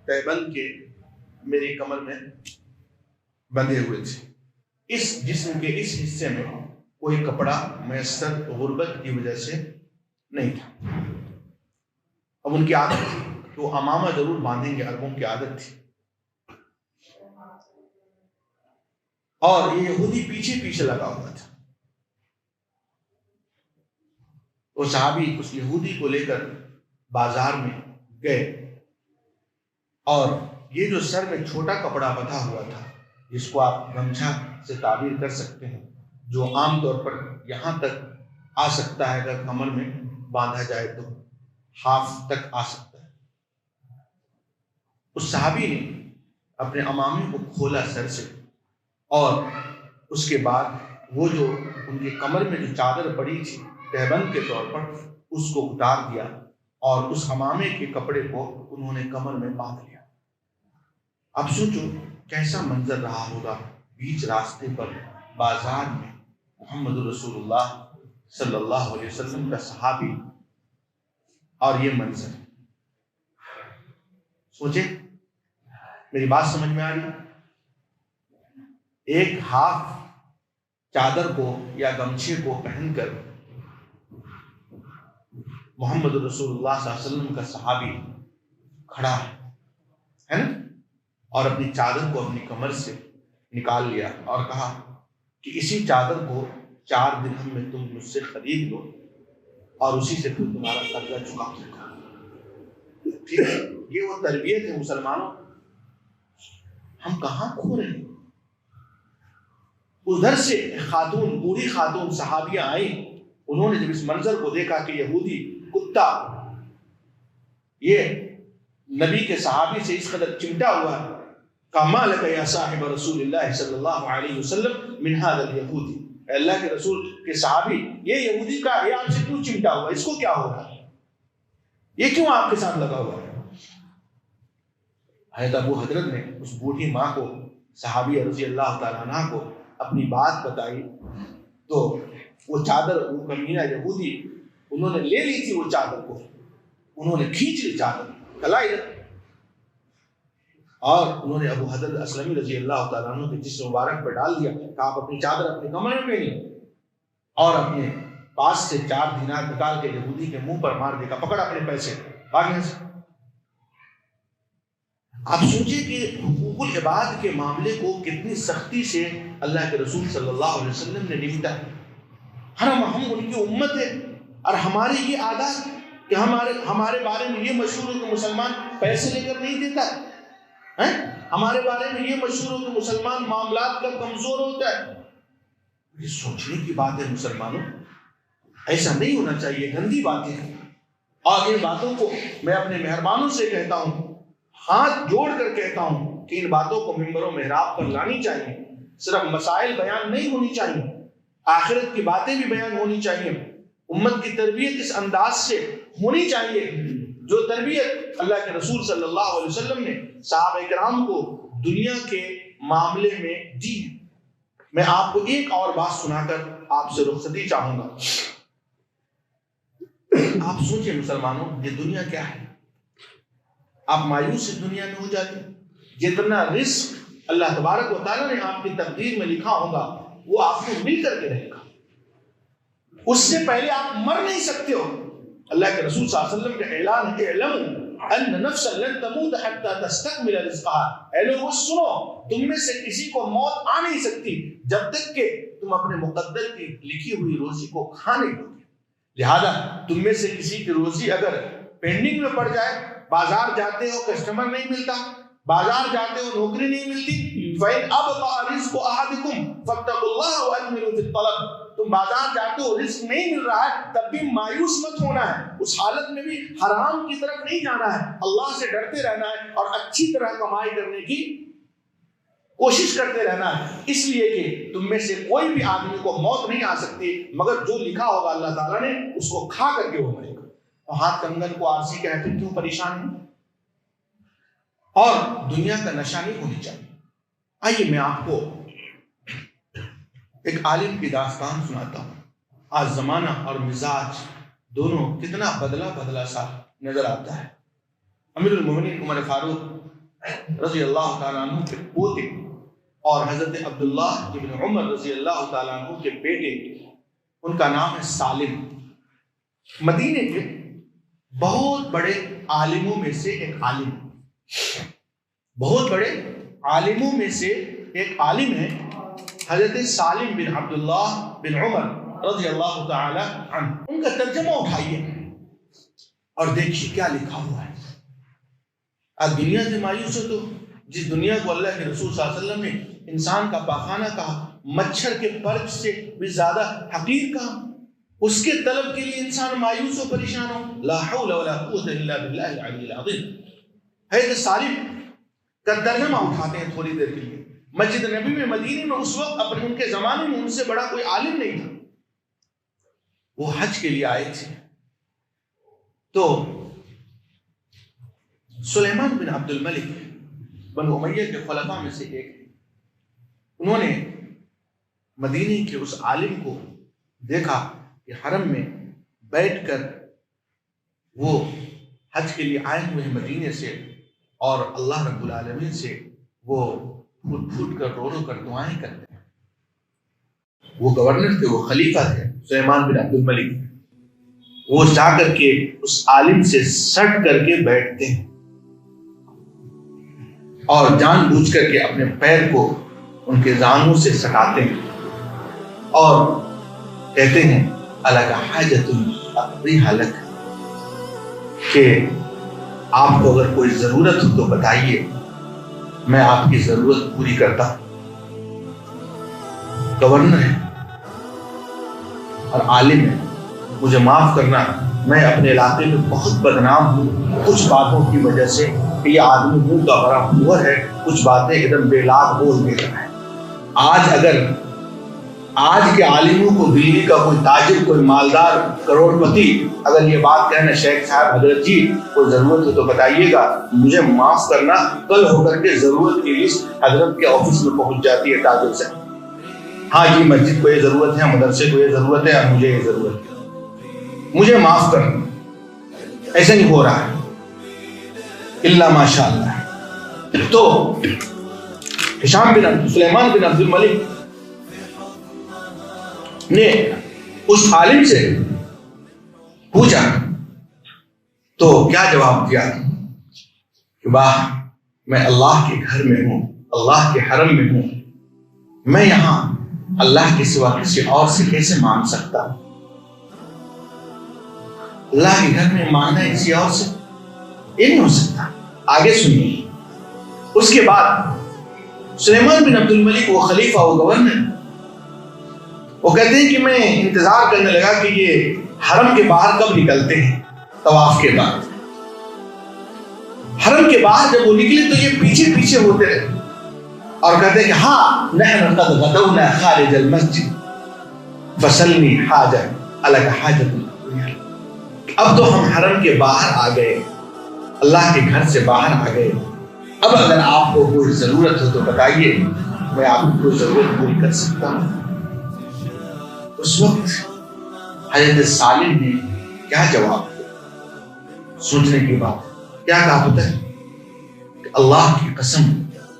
تہبند کے میری کمر میں بندھے ہوئے تھے۔ اس جسم کے اس حصے میں کوئی کپڑا میسر غربت کی وجہ سے نہیں تھا۔ اب ان کی عادت تھی کہ وہ امامہ ضرور باندھیں گے، عربوں کی عادت تھی، اور یہ یہودی پیچھے پیچھے لگا ہوا تھا۔ وہ صحابی اس یہودی کو لے کر بازار میں گئے، اور یہ جو سر میں چھوٹا کپڑا بندھا ہوا تھا، جس کو آپ گمچھا سے تعبیر کر سکتے ہیں، جو عام طور پر یہاں تک آ سکتا ہے، اگر کمر میں باندھا جائے تو ہاف تک آ سکتا ہے، اس صحابی نے اپنے امامے کو کھولا سر سے، اور اس کے بعد وہ جو ان کے کمر میں جو چادر پڑی تھی تہبند کے طور پر، اس کو اتار دیا، اور اس امامے کے کپڑے کو انہوں نے کمر میں باندھ لیا۔ اب سوچو کیسا منظر رہا ہوگا بیچ راستے پر بازار میں محمد رسول اللہ صلی اللہ علیہ وسلم کا صحابی، اور یہ منظر سوچے، میری بات سمجھ میں آ رہی؟ ایک ہاف چادر کو یا گمچھے کو پہن کر محمد رسول اللہ صلی اللہ علیہ وسلم کا صحابی کھڑا ہے نا، اور اپنی چادر کو اپنی کمر سے نکال لیا اور کہا کہ اسی چادر کو 4 درہم میں تم مجھ سے خرید لو، اور اسی سے پھر تمہارا قرضہ چکا دوں۔ ٹھیک ہے، یہ وہ تربیت ہے مسلمانوں، ہم کہاں کھو رہے ہیں؟ ادھر سے خاتون، بوڑھی خاتون صحابیاں آئیں، انہوں نے جب اس منظر کو دیکھا کہ یہودی کتا یہ نبی کے صحابی سے اس قدر چمٹا ہوا ہے، کہا ما لک یا صاحب رسول اللہ صلی اللہ علیہ وسلم من هذا اليہودی، اے اللہ کے رسول کے صحابی، یہ یہودی کا یہ آپ سے کیوں چمٹا ہوا، اس کو کیا ہو رہا ہے، یہ کیوں آپ کے ساتھ لگا ہوا ہے؟ حضرت ابو حضرت نے اس بوڑھی ماں کو، صحابی رضی اللہ تعالیٰ عنہ کو اپنی بات بتائی، تو وہ چادر، وہ کمینہ یہودی، انہوں نے لے لی تھی وہ چادر کو، انہوں نے کھینچ لی چادر کلائی، اور انہوں نے ابو حضرت اسلمی رضی اللہ تعالیٰ عنہ کے جسم مبارک پر ڈال دیا، کہ آپ اپنی چادر اپنے کمر میں پہنی، اور اپنے پاس سے 4 دینار نکال کے یہودی کے منہ پر مار دے گا، پکڑ اپنے پیسے آگے سے۔ آپ سوچیں کہ حقوق العباد کے معاملے کو کتنی سختی سے اللہ کے رسول صلی اللہ علیہ وسلم نے نمٹا ہے۔ ہم ان کی امت ہے، اور ہماری یہ عادت کہ ہمارے بارے میں یہ مشہور ہے کہ مسلمان پیسے لے کر نہیں دیتا ہے، ہمارے بارے میں یہ مشہور ہے کہ مسلمان معاملات کا کمزور ہوتا ہے۔ یہ سوچنے کی بات ہے مسلمانوں، ایسا نہیں ہونا چاہیے، گندی باتیں ہیں، اور ان باتوں کو میں اپنے مہربانوں سے کہتا ہوں، ہاتھ جوڑ کر کہتا ہوں کہ ان باتوں کو ممبر و محراب پر لانی چاہیے۔ صرف مسائل بیان نہیں ہونی چاہیے، آخرت کی باتیں بھی بیان ہونی چاہیے، امت کی تربیت اس انداز سے ہونی چاہیے جو تربیت اللہ کے رسول صلی اللہ علیہ وسلم نے صحابہ کرام کو دنیا کے معاملے میں دی۔ میں آپ کو ایک اور بات سنا کر آپ سے رخصتی چاہوں گا۔ آپ سوچیں مسلمانوں، یہ دنیا کیا ہے؟ آپ مایوس اس دنیا میں ہو جاتے ہیں؟ جتنا رزق اللہ تبارک و تعالیٰ نے آپ کی تقدیر میں لکھا ہوگا وہ آپ کو مل کر کے رہے گا، اس سے پہلے آپ مر نہیں سکتے ہو۔ اللہ کے رسول صلی اللہ علیہ وسلم کا اعلان ہے، اعلموا ان نفسا لن تموت حتى تستكمل رزقها، اے لوگوں سنو، تم میں سے کسی کو موت آ نہیں سکتی جب تک کہ تم اپنے مقدر کی لکھی ہوئی روزی کو کھا نہیں لو گے۔ لہذا تم میں سے کسی کی روزی اگر پینڈنگ میں پڑ جائے، بازار جاتے ہو کسٹمر نہیں ملتا، بازار جاتے ہو نوکری نہیں ملتی، فَإِنْ أَبْطَأَ رِزْقُ أَحَدِكُمْ فَاتَّقُوا اللَّهَ وَأَجْمِلُوا فِي الطَّلَبِ، تم بازار جاتے ہو رزق نہیں مل رہا ہے، تب بھی مایوس مت ہونا ہے، اس حالت میں بھی حرام کی طرف نہیں جانا ہے، اللہ سے ڈرتے رہنا ہے اور اچھی طرح کمائی کرنے کی کوشش کرتے رہنا ہے، اس لیے کہ تم میں سے کوئی بھی آدمی کو موت نہیں آ سکتی مگر جو لکھا ہوگا اللہ تعالیٰ نے اس کو کھا کر کے وہ مرے گا۔ اور ہاتھ کنگن کو عارضی کہتے ہیں، کیوں پریشان ہیں؟ اور دنیا کا نشہ نہیں ہونی چاہیے۔ آئیے میں آپ کو ایک عالم کی داستان سناتا ہوں۔ آج زمانہ اور مزاج دونوں کتنا بدلا سا نظر آتا ہے۔ امیر المومنین عمر فاروق رضی اللہ تعالیٰ عنہ کے پوتے اور حضرت عبداللہ ابن عمر رضی اللہ تعالیٰ عنہ کے بیٹے، ان کا نام ہے سالم، مدینے کے بہت بڑے عالموں میں سے ایک عالم، بہت بڑے عالموں میں سے ایک عالم ہے حضرت سالم بن عبداللہ بن عمر رضی اللہ تعالی عنہ۔ ان کا ترجمہ اٹھائیے اور دیکھیے کیا لکھا ہوا ہے۔ آج دنیا سے مایوس ہو تو جس دنیا کو اللہ کے رسول صلی اللہ علیہ وسلم نے انسان کا پاخانہ کہا، مچھر کے پرچ سے بھی زیادہ حقیر کہا، اس کے طلب کے لیے انسان مایوس و پریشان ہو، لا حول ولا قوت الا باللہ العلی العظیم۔ حضرت سالم کا ترجمہ اٹھاتے ہیں تھوڑی دیر کے لیے۔ مسجد نبی میں مدینے میں اس وقت اپنے ان کے زمانے میں ان سے بڑا کوئی عالم نہیں تھا، وہ حج کے لیے آئے تھے۔ تو سلیمان بن عبد الملک بنو امیہ کے خلفاء میں سے ایک، انہوں نے مدینے کے اس عالم کو دیکھا کہ حرم میں بیٹھ کر وہ حج کے لیے آئے ہوئے ہیں مدینے سے، اور اللہ رب العالمین سے وہ پھوٹ پھوٹ کر رو رو کر دعائیں کرتے ہیں۔ وہ گورنر تھے، وہ خلیفہ تھے سلیمان بن عبد الملک۔ وہ جا کر کے اس عالم سے سٹ کر کے بیٹھتے ہیں اور جان بوجھ کر کے اپنے پیر کو ان کے زانوں سے سٹاتے ہیں اور کہتے ہیں الگ حاجت اقضیھا لک، کہ آپ کو اگر کوئی ضرورت ہو تو بتائیے، میں آپ کی ضرورت پوری کرتا ہوں۔ گورنر ہے اور عالم ہے، مجھے معاف کرنا، میں اپنے علاقے میں بہت بدنام ہوں کچھ باتوں کی وجہ سے، کہ یہ آدمی منہ کا بڑا ہوا ہے، کچھ باتیں ایک دم بے لاگ بول دیتا ہے۔ آج کے عالموں کو دلی کا کوئی تاجر، کوئی مالدار کروڑ پتی اگر یہ بات کہنا شیخ صاحب حضرت جی کوئی ضرورت ہو تو بتائیے گا، مجھے معاف کرنا، کل ہو کر کے ضرورت کی لسٹ حضرت کے آفس میں پہنچ جاتی ہے تاجر سے، ہاں جی مسجد کو یہ ضرورت ہے، مدرسے کو یہ ضرورت ہے، اور مجھے یہ ضرورت ہے، مجھے معاف کرنا۔ ایسا نہیں ہو رہا ہے الا ماشاء اللہ۔ تو سلیمان بن عبد الملک نے اس عالم سے پوچھا تو کیا جواب دیا کہ واہ، میں اللہ کے گھر میں ہوں، اللہ کے حرم میں ہوں، میں یہاں اللہ کے سوا کسی اور سے کیسے مانگ سکتا ہوں؟ اللہ کے گھر میں مانگنا ہے کسی اور سے، یہ نہیں ہو سکتا۔ آگے سنیے۔ اس کے بعد سلیمان بن عبد الملک وہ خلیفہ، وہ گورنر، وہ کہتے ہیں کہ میں انتظار کرنے لگا کہ یہ حرم کے باہر کب نکلتے ہیں طواف کے بعد۔ حرم کے باہر جب وہ نکلے تو یہ پیچھے پیچھے ہوتے رہے اور کہتے ہیں کہ ہاں نحن قد غدونا خارج المسجد فسلنی حاجہ الگ حاجت۔ اب تو ہم حرم کے باہر آ گئے، اللہ کے گھر سے باہر آ گئے، اب اگر آپ کو کوئی ضرورت ہو تو بتائیے، میں آپ کو کوئی ضرورت پوری کر سکتا ہوں۔ اس وقت حضرت سالم نے کیا جواب دیا؟ سوچنے کی بات کیا کہا پتہ ہے کہ اللہ کی قسم،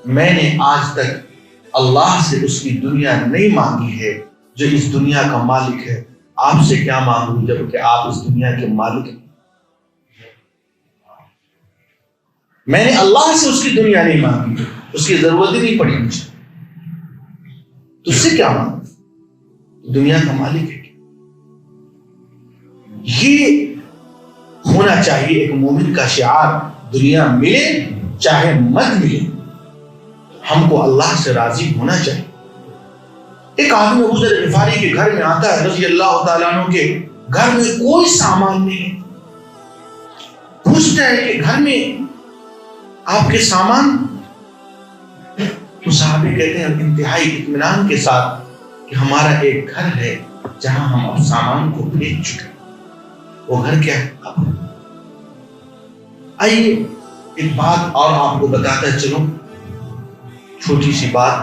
میں نے آج تک اللہ سے اس کی دنیا نہیں مانگی ہے جو اس دنیا کا مالک ہے، آپ سے کیا مانگوں جبکہ آپ اس دنیا کے مالک ہیں۔ میں نے اللہ سے اس کی دنیا نہیں مانگی، اس کی ضرورت ہی نہیں پڑی مجھے، تو اس سے کیا مانگوں؟ دنیا کا مالک ہے۔ یہ ہونا چاہیے ایک مومن کا شعار، دنیا ملے چاہے مت ملے، ہم کو اللہ سے راضی ہونا چاہیے۔ ایک آدمی ابو ذر غفاری کے گھر میں آتا ہے رضی اللہ تعالیٰ عنہ کے گھر میں کوئی سامان نہیں، پوچھتا ہے کہ گھر میں آپ کے سامان؟ تو صحابی کہتے ہیں انتہائی اطمینان کے ساتھ کہ ہمارا ایک گھر ہے جہاں ہم اب سامان کو بھیج چکے، وہ گھر کیا ہے؟ قبر۔ آئیے ایک بات اور آپ کو بتاتا چلوں، چھوٹی سی بات۔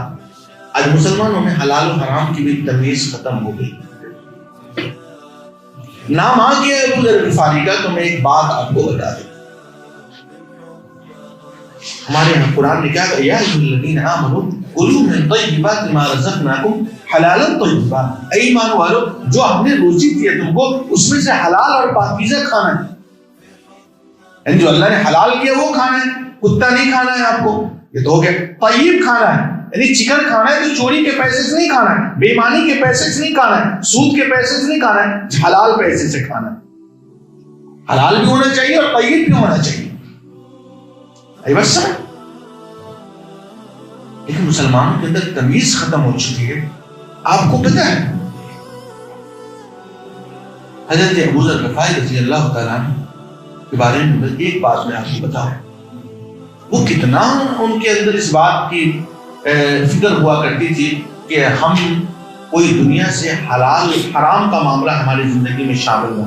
آج مسلمانوں میں حلال و حرام کی بھی تمیز ختم ہو گئی۔ نام آ گیا ابو ذر غفاری کا تو میں ایک بات آپ کو بتا دوں۔ ہمارے یہاں قرآن نے کیا کہا؟ یا ایھا الذین آمنوا کلوا من طیبات ما رزقناکم حلالا طیبا، اے ایمان والو جو ہم نے روزی دی ہے تم کو اس میں سے حلال اور پاکیزہ کھانا ہے، یعنی جو اللہ نے حلال کیا وہ کھانا ہے، کتا نہیں کھانا ہے آپ کو، یہ تو ہو گیا۔ طیب کھانا ہے یعنی چکن کھانا ہے تو چوری کے پیسے سے نہیں کھانا ہے، بے ایمانی کے پیسے سے نہیں کھانا ہے، سود کے پیسے سے نہیں کھانا ہے، حلال پیسے سے کھانا ہے۔ حلال بھی ہونا چاہیے اور طیب بھی ہونا چاہیے، بس سمجھ۔ لیکن مسلمانوں کے اندر تمیز ختم ہو چکی ہے۔ آپ کو پتہ ہے حضرت ابو ذر غفاری رضی اللہ تعالیٰ عنہ کے بارے میں ایک بات میں آپ کو بتاؤں، وہ کتنا ان کے اندر اس بات کی فکر ہوا کرتی تھی کہ ہم کوئی دنیا سے حلال حرام کا معاملہ ہماری زندگی میں شامل ہو۔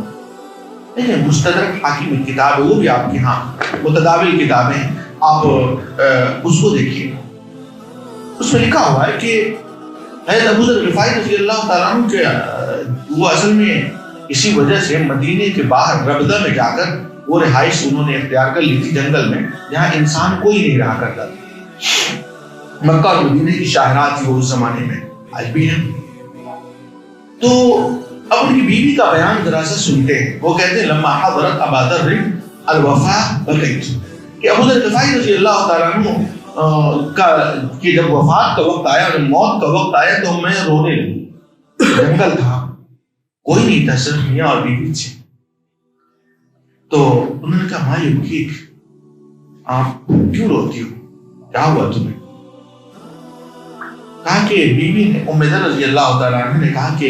لیکن مستدرک حاکم کی کتاب ہے، وہ بھی آپ کے ہاں متداول کتابیں، آپ اس کو دیکھیے، اس میں لکھا ہوا ہے کہ حضرت ابو ذر غفاری رضی اللہ تعالیٰ عنہ کے وہ اصل میں اسی وجہ سے مدینے کے باہر ربدہ میں جا کر وہ رہائش انہوں نے اختیار کر لی تھی جنگل میں، جہاں انسان کوئی نہیں رہا کرتا تھا۔ مکہ اور مدینے کی شاہراہ تھی وہ اس زمانے میں، آج بھی ہیں۔ تو اب ان کی بیوی کا بیان ذرا سا سنتے ہیں، وہ کہتے ہیں لما حضرت ابا ذر الوفاء بکیت، کہ ابو ذر غفاری رضی اللہ تعالیٰ عنہ کہ جب وفات کا وقت آیا اور موت کا وقت آیا تو میں رونے لگی۔ جنگل تھا، کوئی نہیں تھا، صرف میاں اور بیوی تھے۔ تو انہوں نے کہا ماں یبکیک، آپ کیوں روتی ہو، کیا ہوا تمہیں؟ کہا کہ بیوی نے ام ذر رضی اللہ تعالیٰ عنہ نے کہا کہ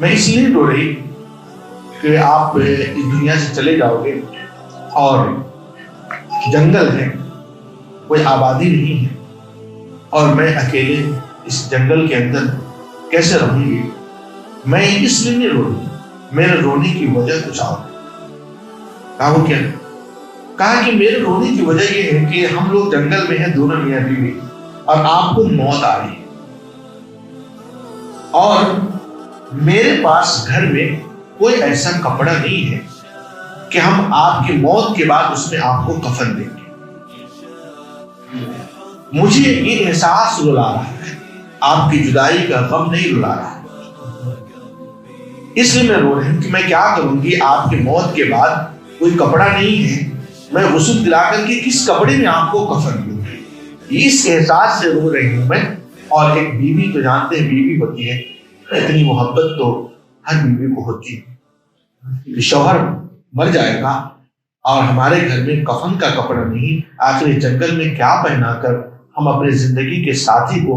میں اس لیے رو رہی کہ آپ اس دنیا سے چلے جاؤ گے اور جنگل ہے، کوئی آبادی نہیں ہے، اور میں اکیلے اس جنگل کے اندر کیسے رہوں گی؟ میں اس لیے نہیں رو رہی، میرے رونے کی وجہ کچھ اور۔ کہا وہ کیا؟ کہا کہ میرے رونے کی وجہ یہ ہے کہ ہم لوگ جنگل میں ہیں دونوں میاں بیوی، اور آپ کو موت آ رہی ہے، اور میرے پاس گھر میں کوئی ایسا کپڑا نہیں ہے کہ ہم آپ کی موت کے بعد اس میں آپ کو کفن دیں گے۔ مجھے یہ احساس رلا رہا ہے، آپ کی جدائی کا غم نہیں رلا رہا ہے، اس لیے میں رو رہی ہوں کہ میں کیا کروں گی، آپ کی موت کے بعد کوئی کپڑا نہیں ہے، میں غسل دلا کر کے کس کپڑے میں آپ کو کفن دوں گی، اس احساس سے رو رہی ہوں میں۔ اور ایک بیوی تو جانتے ہیں بیوی ہوتی ہے، اتنی محبت تو ہر بیوی کو ہوتی ہے کہ شوہر مر جائے گا اور ہمارے گھر میں کفن کا کپڑا نہیں، آخر جنگل میں کیا پہنا کر ہم اپنے زندگی کے ساتھی کو،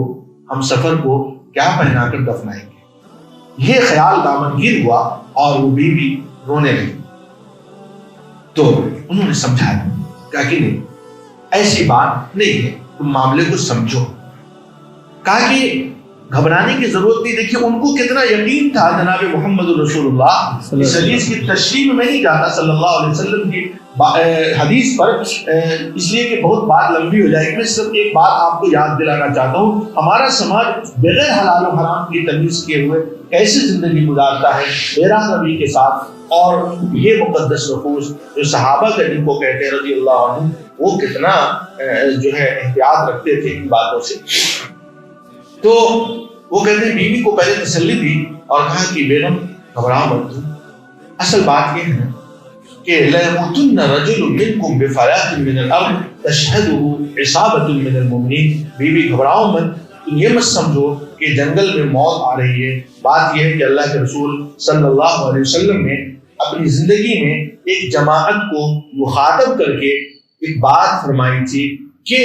ہم سفر کو کیا پہنا کر دفنائیں گے۔ یہ خیال دامنگیر ہوا اور وہ بیوی رونے لگی۔ تو انہوں نے سمجھایا، کہا کہ نہیں ایسی بات نہیں ہے، تم معاملے کو سمجھو۔ کہا کہ گھبرانے کی ضرورت نہیں، دیکھیے ان کو کتنا یقین تھا جناب محمد رسول اللہ، اس حدیث کی تشریح میں نہیں جاتا صلی اللہ علیہ وسلم کی حدیث پر، اس لیے کہ بہت بات لمبی ہو جائے گی۔ میں صرف ایک بات آپ کو یاد دلانا چاہتا ہوں، ہمارا سماج بغیر حلال و حرام کی تمیز کیے ہوئے کیسے زندگی گزارتا ہے حیرا نبی کے ساتھ، اور یہ مقدس نفوس جو صحابہ کا جن کو کہتے ہیں رضی اللہ عنہ، وہ کتنا جو ہے احتیاط رکھتے تھے ان باتوں سے۔ تو وہ کہتے ہیں بیوی کو پہلے تسلی دی اور کہا کہ بیگم گھبراؤ مت، اصل بات یہ ہے نا کہ لَيَمُوتُنَّ رَجُلٌ مِّنْكُمْ بِفَلَاةٍ مِّنَ الْأَرْضِ تَشْهَدُهُ عِصَابَةٌ مِّنَ الْمُؤْمِنِينَ، بیوی گھبراؤ مت، تم یہ مت سمجھو کہ جنگل میں موت آ رہی ہے۔ بات یہ ہے کہ اللہ کے رسول صلی اللہ علیہ وسلم نے اپنی زندگی میں ایک جماعت کو مخاطب کر کے ایک بات فرمائی تھی کہ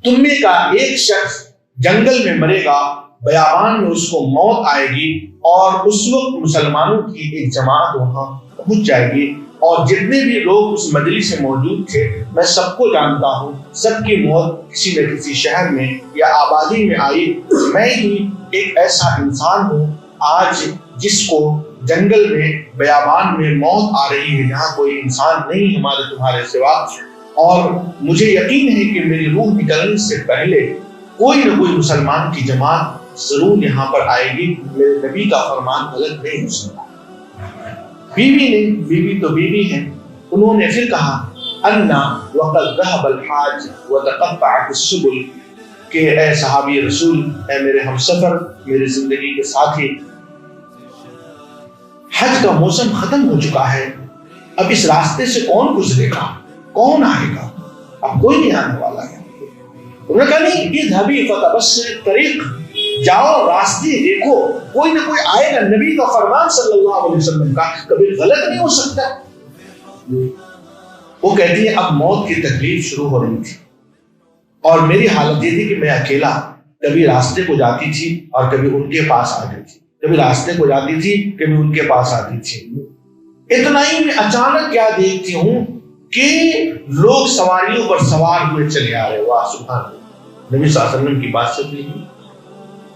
تم میں کا ایک شخص جنگل میں مرے گا، بیابان میں اس کو موت آئے گی، اور اس وقت مسلمانوں کی ایک جماعت وہاں پہنچ جائے گی، اور جتنے بھی لوگ اس مجلس میں موجود تھے میں سب کو جانتا ہوں، سب کی موت کسی نہ کسی شہر میں یا آبادی میں آئی، میں ہی ایک ایسا انسان ہوں آج جس کو جنگل میں بیابان میں موت آ رہی ہے، جہاں کوئی انسان نہیں ہمارے تمہارے سوا، اور مجھے یقین ہے کہ میری روح نکلنے سے پہلے کوئی نہ کوئی مسلمان کی جماعت ضرور یہاں پر آئے گی، میرے نبی کا فرمان غلط نہیں ہو سکتا۔ بیوی تو بیوی ہے، انہوں نے پھر کہا انا وقد ذهب الحاج وتقطعت السبل، کہ اے صحابی رسول، اے میرے ہمسفر، میرے زندگی کے ساتھی، حج کا موسم ختم ہو چکا ہے، اب اس راستے سے کون گزرے گا، کون آئے گا؟ اب کوئی نہیں آنے والا ہے۔ انہوں نے کہا نہیں، اذهبی فتبصری الطریق، جاؤ راستے دیکھو، کوئی نہ کوئی آئے گا۔ نبی کا فرمان صلی اللہ علیہ وسلم کا کبھی غلط نہیں ہو سکتا۔ وہ کہتی ہے اب موت کی تکلیف شروع ہو رہی تھی اور میری حالت یہ تھی کہ میں اکیلا کبھی راستے کو جاتی تھی اور کبھی ان کے پاس آتی تھی، کبھی راستے کو جاتی تھی کبھی ان کے پاس آتی تھی۔ اتنا ہی میں اچانک کیا دیکھتی ہوں کہ لوگ سواریوں پر سوار ہوئے چلے آ رہے۔ واہ سبحان اللہ، نبی صلی اللہ علیہ وسلم کی بات سچ نہیں۔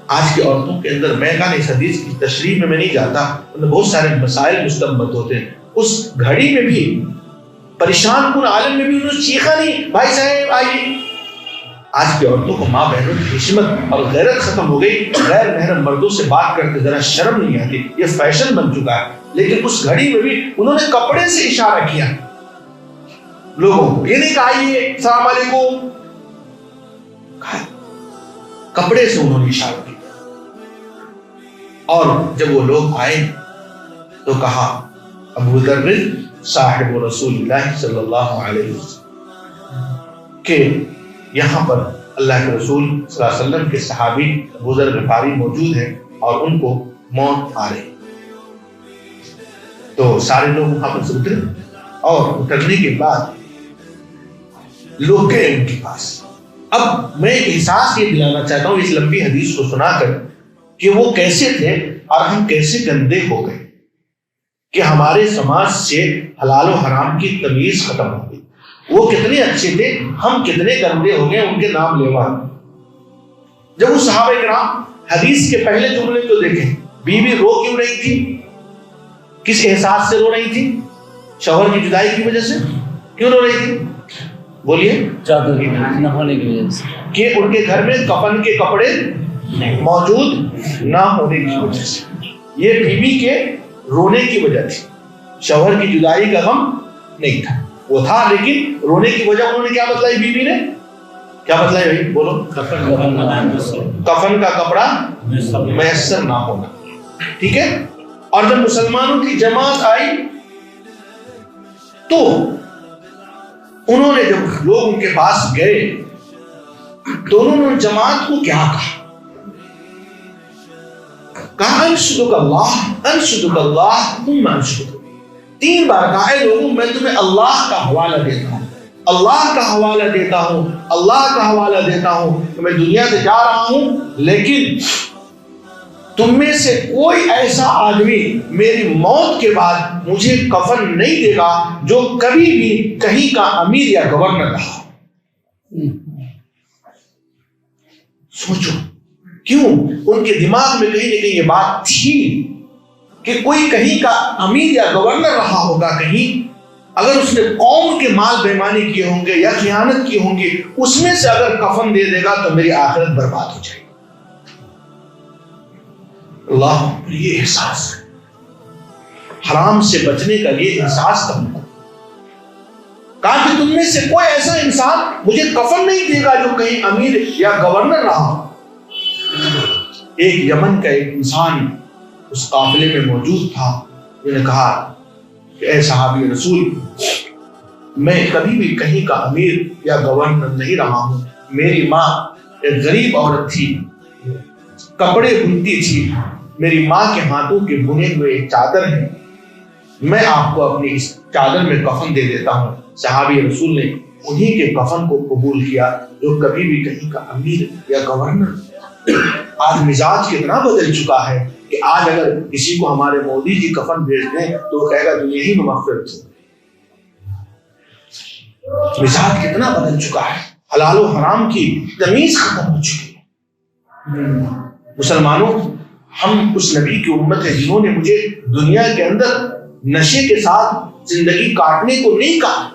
آج کی عورتوں کے اندر، میں کہا اس حدیث کی تشریح میں نہیں جاتا، بہت سارے مسائل مستنبط ہوتے ہیں۔ اس گھڑی میں بھی، پریشان کن عالم میں بھی انہوں نے چیخا نہیں بھائی صاحب آئیے۔ آج کی عورتوں کو ماں بہنوں کی حشمت اور غیرت ختم ہو گئی، غیر محرم مردوں سے بات کرتے ذرا شرم نہیں آتی، یہ فیشن بن چکا ہے۔ لیکن اس گھڑی میں بھی انہوں نے کپڑے سے اشارہ کیا لوگوں کو، یہ نہیں کہا آئیے السلام علیکم، کپڑے سے انہوں نے اشارہ کیا۔ اور جب وہ لوگ آئے تو کہا ابو ذر صاحب رسول اللہ صلی اللہ علیہ وسلم کہ یہاں پر اللہ کے رسول صلی اللہ علیہ وسلم کے صحابی ابو ذر غفاری موجود ہیں اور ان کو موت آ رہی۔ تو سارے لوگ وہاں پر سے اترے اور اترنے کے بعد لوگ گئے ان کے پاس۔ اب میں احساس یہ دلانا چاہتا ہوں اس لمبی حدیث کو سنا کر کہ وہ کیسے تھے اور ہم کیسے گندے ہو گئے، کہ ہمارے سماج سے حلال و حرام کی تمیز ختم ہو گئی۔ وہ کتنے اچھے تھے، ہم کتنے گندے ہو گئے ان کے نام لیوا۔ جب وہ صحابہ کرام حدیث کے پہلے جملے تو دیکھیں، بیوی رو کیوں رہی تھی، کس احساس سے رو رہی تھی؟ شوہر کی جدائی کی وجہ سے۔ کیوں رو رہی تھی؟ بولیے، نہ ہونے کی وجہ سے، کہ ان کے گھر میں کفن کے کپڑے موجود نہ ہونے کی وجہ سے۔ یہ بیوی کے رونے کی وجہ تھی، شوہر کی جدائی کا غم نہیں تھا، وہ تھا لیکن رونے کی وجہ انہوں نے کیا بتلائی؟ بیوی نے کیا بتلائی بھائی بولو؟ کفن کا کپڑا میسر نہ ہونا۔ ٹھیک ہے، اور جب مسلمانوں کی جماعت آئی تو انہوں نے، جب لوگ ان کے پاس گئے تو انہوں نے جماعت کو کیا کہا انشدک اللہ، انشدک اللہ، تم انشدک۔ 3 بار کہا اے لوگوں میں تمہیں اللہ کا حوالہ دیتا ہوں، اللہ کا حوالہ دیتا ہوں، اللہ کا حوالہ دیتا ہوں کہ میں دنیا سے جا رہا ہوں، لیکن تم میں سے کوئی ایسا آدمی میری موت کے بعد مجھے کفن نہیں دے گا جو کبھی بھی کہیں کا امیر یا گورنر رہا۔ سوچو کیوں ان کے دماغ میں کہیں نہ کہیں یہ بات تھی کہ کوئی کہیں کا امیر یا گورنر رہا ہوگا کہیں، اگر اس نے قوم کے مال بےمانی کیے ہوں گے یا خیانت کی ہوں گی، اس میں سے اگر کفن دے دے گا تو میری آخرت برباد ہو جائے گی۔ اللہ، یہ احساس حرام سے بچنے کا، یہ احساس تم کو کہا کہ تم میں سے کوئی ایسا انسان مجھے کفن نہیں دے گا جو کہیں امیر یا گورنر رہا۔ ایک یمن کا ایک انسان اس قافلے میں موجود تھا، انہوں نے کہا کہ اے صحابی رسول، میں کبھی بھی کہیں کا امیر یا گورنر نہیں رہا ہوں، میری ماں ایک غریب عورت تھی، کپڑے بنتی تھی، میری ماں کے ہاتھوں کے بنے ہوئے ایک چادر ہے، میں آپ کو اپنی اس چادر میں کفن دے دیتا ہوں۔ صحابی رسول نے انہی کے کفن کو قبول کیا جو کبھی بھی کہیں کا امیر یا گورنر۔ آج مزاج کتنا بدل چکا ہے کہ آج اگر کسی کو ہمارے مودی جی کفن بھیج دیں تو وہ کہے گا دنیا ہی میں مغفرت ہو۔ مزاج کتنا بدل چکا ہے، حلال و حرام کی تمیز ختم ہو چکی ہے۔ مسلمانوں، ہم اس نبی کی امت ہے جنہوں نے مجھے دنیا کے اندر نشے کے ساتھ زندگی کاٹنے کو نہیں کہا۔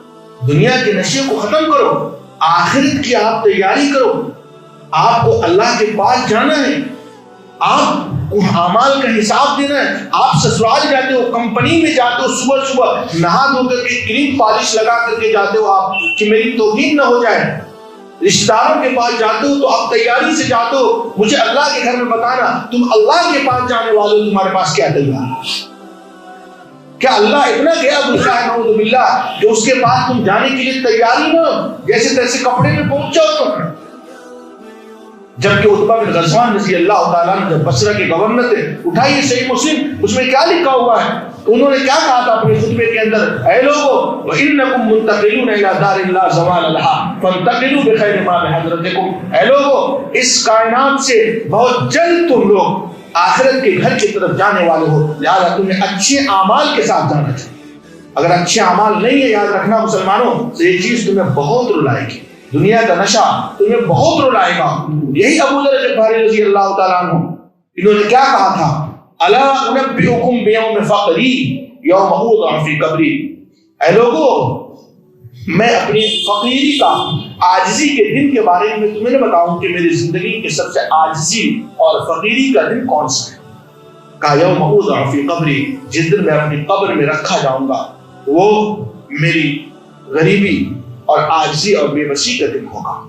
دنیا کے نشے کو ختم کرو، آخرت کی آپ تیاری کرو، آپ کو اللہ کے پاس جانا ہے، آپ کو اعمال کا حساب دینا ہے۔ آپ سسرال جاتے ہو، کمپنی میں جاتے ہو، صبح صبح نہا دھو کر کے کریم پالش لگا کر کے جاتے ہو آپ کہ میری توہین نہ ہو جائے، رشتہ داروں کے پاس جاتے ہو تو آپ تیاری سے جاتے ہو، مجھے اللہ کے گھر میں بتانا، تم اللہ کے پاس جانے والے ہو، تمہارے پاس کیا تیار ہے؟ کیا اللہ اتنا گیا بلکہ ہے نعوذ باللہ کہ اس کے پاس تم جانے کے لیے تیاری نہ ہو، جیسے تیسے کپڑے میں پہنچ جاؤ تم؟ جبکہ عتبہ بن غزوان رضی اللہ تعالیٰ نے جب بصرہ کے گورنر تھے، اٹھائیے صحیح مسلم، اس میں کیا لکھا ہوا ہے؟ انہوں نے کیا کہا تھا اپنے خطبے کے اندر؟ اے لوگو وَإِنَّكُمْ مُنْتَقِلُونَ إِلَىٰ دَارِ اللَّهِ زَوَالَ لَهَا فَانْتَقِلُوا بِخَيْرِ مَا بِحَضْرَتِكُمْ۔ اے لوگو اس کائنات سے بہت جلد تم لوگ آخرت کے گھر کی طرف جانے والے ہو، لہذا تمہیں اچھے اعمال کے ساتھ جانا چاہیے۔ اگر اچھے اعمال نہیں ہے، یاد رکھنا مسلمانوں، تو یہ چیز تمہیں بہت رلائے گی، دنیا کا نشہ تمہیں بہت رلائے گا۔ یہی ابو ذر غفاری رضی اللہ تعالیٰ عنہ، انہوں نے کیا کہا تھا؟ الا انبئکم بیوم فقری یوم اوضع فی قبری۔ اے لوگو میں اپنی فقیری کا، عاجزی کے دن کے بارے میں تمہیں نہ بتاؤں کہ میری زندگی کے سب سے عاجزی اور فقیری کا دن کون سا ہے؟ کہا یوم اوضع فی قبری، جس دن میں اپنی قبر میں رکھا جاؤں گا وہ میری غریبی اور عاجزی اور بے بسی کا دن ہوگا۔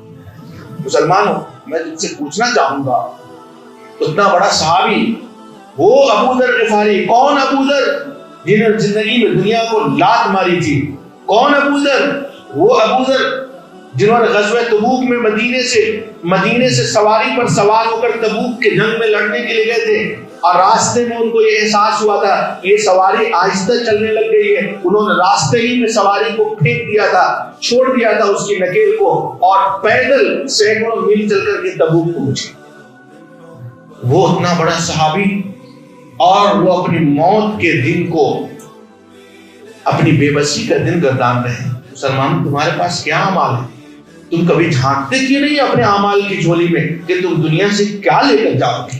مسلمانوں میں تم سے پوچھنا چاہوں گا، اتنا بڑا صحابی وہ ابو ذر غفاری، کون ابو ذر جنہوں نے زندگی میں دنیا کو لات ماری تھی؟ کون ابو ذر؟ وہ ابو ذر جنہوں نے غزوہ تبوک میں مدینے سے سواری پر سوار ہو کر تبوک کے جنگ میں لڑنے کے لیے گئے تھے، اور راستے میں ان کو یہ احساس ہوا تھا یہ سواری آہستہ چلنے لگ گئی ہے، انہوں نے راستے ہی میں سواری کو پھینک دیا تھا، چھوڑ دیا تھا اس کی نکیل کو، اور پیدل سینکڑوں میل چل کر کے تبوک پہنچے۔ وہ اتنا بڑا صحابی، اور وہ اپنی موت کے دن کو اپنی بے بسی کا دن گردان رہے۔ مسلمان تمہارے پاس کیا اعمال ہے؟ تم کبھی جھانکتے کیوں نہیں اپنے اعمال کی جھولی میں کہ تم دنیا سے کیا لے کر جاؤ گے؟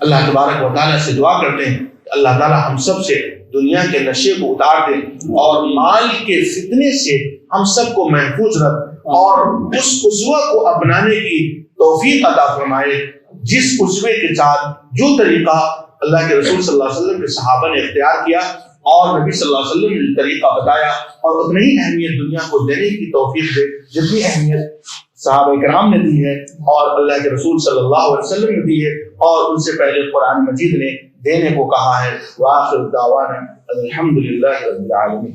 اللہ تبارک و تعالیٰ سے دعا کرتے ہیں کہ اللہ تعالیٰ ہم سب سے دنیا کے نشے کو اتار دے، اور مال کے فتنے سے ہم سب کو محفوظ رکھ، اور اس اسوہ کو اپنانے کی توفیق عطا فرمائے جس اسوے کے ساتھ جو طریقہ اللہ کے رسول صلی اللہ علیہ وسلم کے صحابہ نے اختیار کیا اور نبی صلی اللہ علیہ وسلم نے طریقہ بتایا، اور اتنی ہی اہمیت دنیا کو دینے کی توفیق دے جتنی اہمیت صحابہ کرام نے دی ہے اور اللہ کے رسول صلی اللہ علیہ وسلم نے دی ہے، اور ان سے پہلے قرآن مجید نے دینے کو کہا ہے۔ وآخر دعوانا الحمدللہ رب العالمین۔